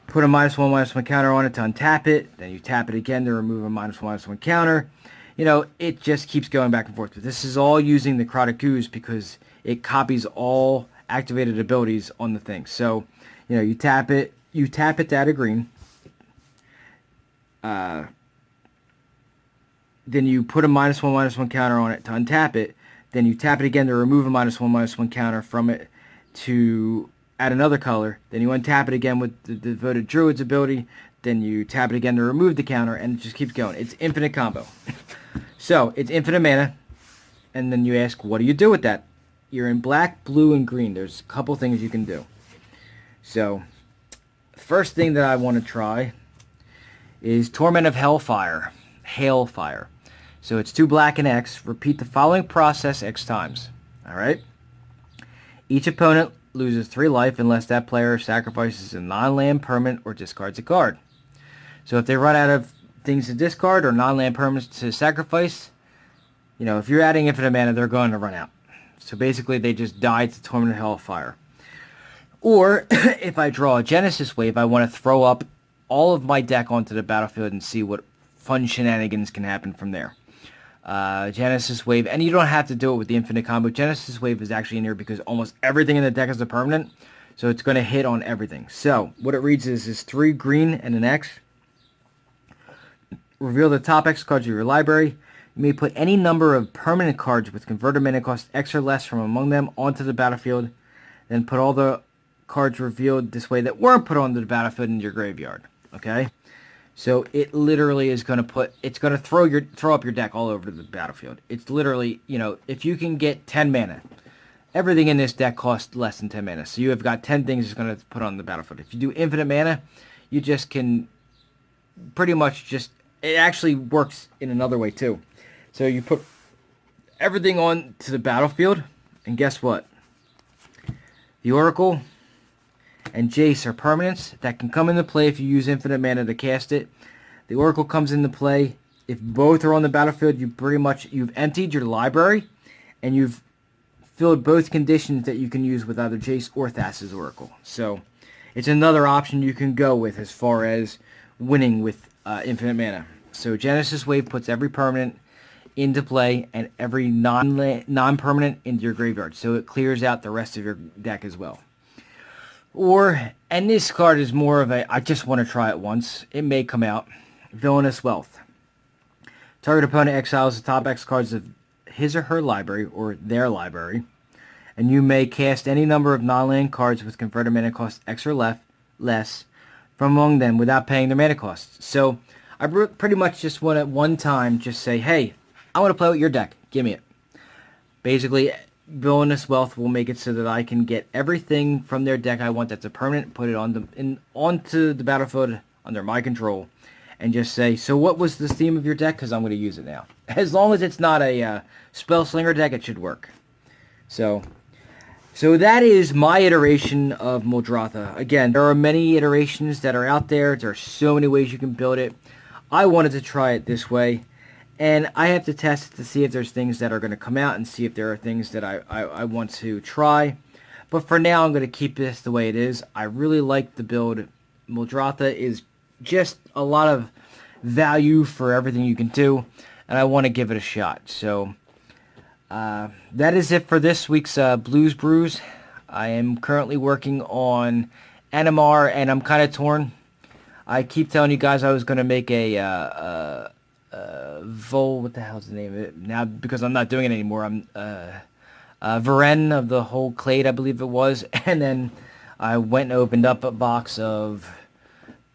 put a -1/-1 counter on it to untap it. Then you tap it again to remove a -1/-1 counter. You know, it just keeps going back and forth. But this is all using the Necrotic Ooze because it copies all activated abilities on the thing. So, you know, you tap it to add a green. then you put a -1/-1 counter on it to untap it. Then you tap it again to remove a -1/-1 counter from it to add another color. Then you untap it again with the devoted Druid's ability. Then you tap it again to remove the counter, and it just keeps going. It's infinite combo. So it's infinite mana, and then you ask, what do you do with that? You're in black, blue, and green. There's a couple things you can do. So first thing that I want to try is Torment of Hellfire. Hailfire. So it's 2 black and X. Repeat the following process X times. Alright? Each opponent loses 3 life unless that player sacrifices a non-land permanent or discards a card. So if they run out of things to discard or non-land permanents to sacrifice, you know, if you're adding infinite mana, they're going to run out. So basically they just die to Torment of Hellfire. Or, if I draw a Genesis Wave, I want to throw up all of my deck onto the battlefield and see what fun shenanigans can happen from there. Genesis Wave, and you don't have to do it with the infinite combo. Genesis Wave is actually in here because almost everything in the deck is a permanent, so it's going to hit on everything. So, what it reads is 3 green and an X. Reveal the top X cards of your library. You may put any number of permanent cards with converted mana cost X or less from among them onto the battlefield. Then put all the cards revealed this way that weren't put onto the battlefield into your graveyard. Okay? So it literally is going to it's going to throw up your deck all over the battlefield. It's literally, you know, if you can get 10 mana, everything in this deck costs less than 10 mana. So you have got 10 things it's going to put on the battlefield. If you do infinite mana, you just can pretty much just, it actually works in another way too. So you put everything on to the battlefield, and guess what? The Oracle and Jace are permanents that can come into play if you use infinite mana to cast it. The Oracle comes into play. If both are on the battlefield, you've emptied your library, and you've filled both conditions that you can use with either Jace or Thassa's Oracle. So it's another option you can go with as far as winning with infinite mana. So Genesis Wave puts every permanent into play and every non-permanent into your graveyard. So it clears out the rest of your deck as well. And this card is more of a, I just want to try it once. It may come out. Villainous Wealth. Target opponent exiles the top X cards of his or her library, or their library, and you may cast any number of non-land cards with converted mana cost X or less from among them without paying their mana costs. So I pretty much just want at one time just say, hey, I want to play with your deck. Give me it. Basically, Villainous Wealth will make it so that I can get everything from their deck I want that's a permanent, put it onto the battlefield under my control, and just say, so what was the theme of your deck? Because I'm going to use it now. As long as it's not a Spell Slinger deck, it should work. So that is my iteration of Muldrotha. Again, there are many iterations that are out there. There are so many ways you can build it. I wanted to try it this way. And I have to test it to see if there's things that are going to come out and see if there are things that I want to try. But for now, I'm going to keep this the way it is. I really like the build. Muldrotha is just a lot of value for everything you can do, and I want to give it a shot. So that is it for this week's Blues Brews. I am currently working on Animar, and I'm kind of torn. I keep telling you guys I was going to make a what the hell's the name of it? Now, because I'm not doing it anymore, I'm Varen of the Whole Clade, I believe it was. And then I went and opened up a box of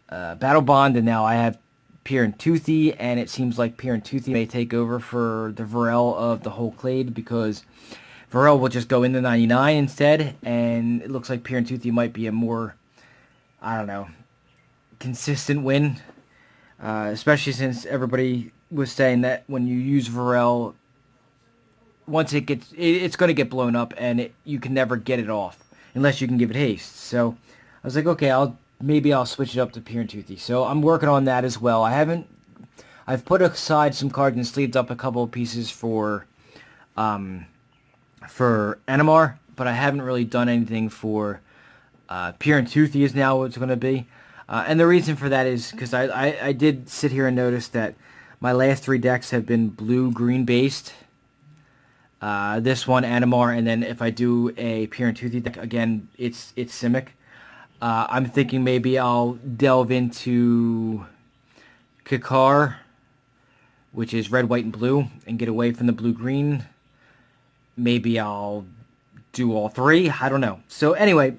Battle Bond, and now I have Peer and Toothy, and it seems like Peer and Toothy may take over for the Varel of the Whole Clade, because Varel will just go into 99 instead, and it looks like Peer and Toothy might be a more, I don't know, consistent win. Especially since everybody was saying that when you use Varel, once it's going to get blown up, and you can never get it off unless you can give it haste. So I was like, okay, maybe I'll switch it up to Peer and Toothy. So I'm working on that as well. I've put aside some cards and sleeved up a couple of pieces for Animar, but I haven't really done anything for Peer and Toothy is now what it's going to be. And the reason for that is because I did sit here and notice that my last 3 decks have been blue-green based. This one, Animar, and then if I do a Peer and Toothy deck, again, it's Simic. I'm thinking maybe I'll delve into Kakar which is red, white, and blue, and get away from the blue-green. Maybe I'll do all three. I don't know. So anyway,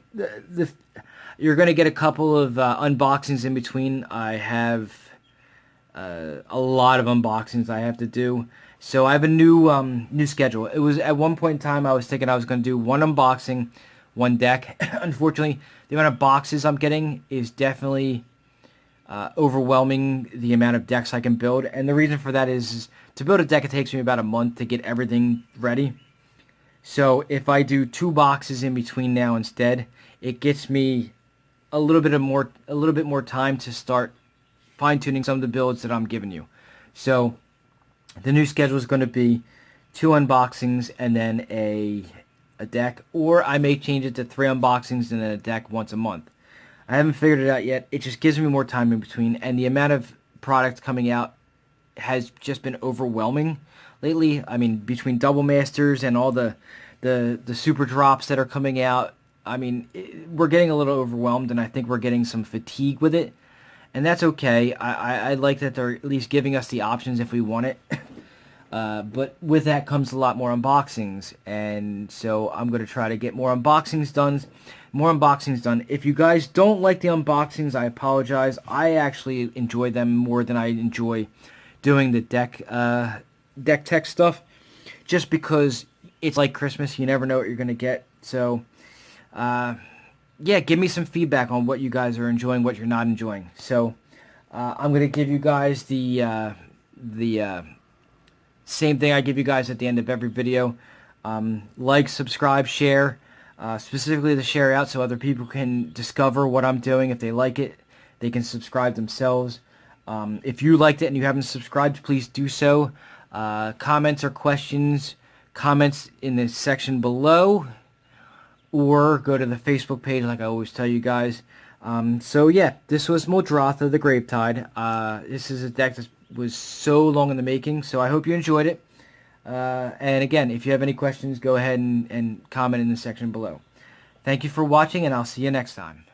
you're going to get a couple of unboxings in between. I have a lot of unboxings I have to do. So I have a new schedule. It was at one point in time I was thinking I was going to do one unboxing, one deck. Unfortunately, the amount of boxes I'm getting is definitely overwhelming the amount of decks I can build. And the reason for that is to build a deck, it takes me about a month to get everything ready. So if I do 2 boxes in between now instead, it gets me a little bit more time to start fine-tuning some of the builds that I'm giving you. So the new schedule is going to be 2 unboxings and then a deck, or I may change it to 3 unboxings and then a deck once a month. I haven't figured it out yet. It just gives me more time in between, and the amount of product coming out has just been overwhelming lately. I mean, between Double Masters and all the super drops that are coming out, I mean, we're getting a little overwhelmed, and I think we're getting some fatigue with it, and that's okay. I like that they're at least giving us the options if we want it. But with that comes a lot more unboxings, and so I'm going to try to get more unboxings done. If you guys don't like the unboxings, I apologize. I actually enjoy them more than I enjoy doing the deck tech stuff, just because it's like Christmas. You never know what you're going to get. So, yeah, give me some feedback on what you guys are enjoying, what you're not enjoying. So, I'm going to give you guys the same thing I give you guys at the end of every video. Like, subscribe, share, specifically the share out so other people can discover what I'm doing. If they like it, they can subscribe themselves. If you liked it and you haven't subscribed, please do so. Comments or questions, comments in the section below, or go to the Facebook page like I always tell you guys. So yeah, this was Muldrotha, the Gravetide. This is a deck that was so long in the making, so I hope you enjoyed it. And again, if you have any questions, go ahead and comment in the section below. Thank you for watching, and I'll see you next time.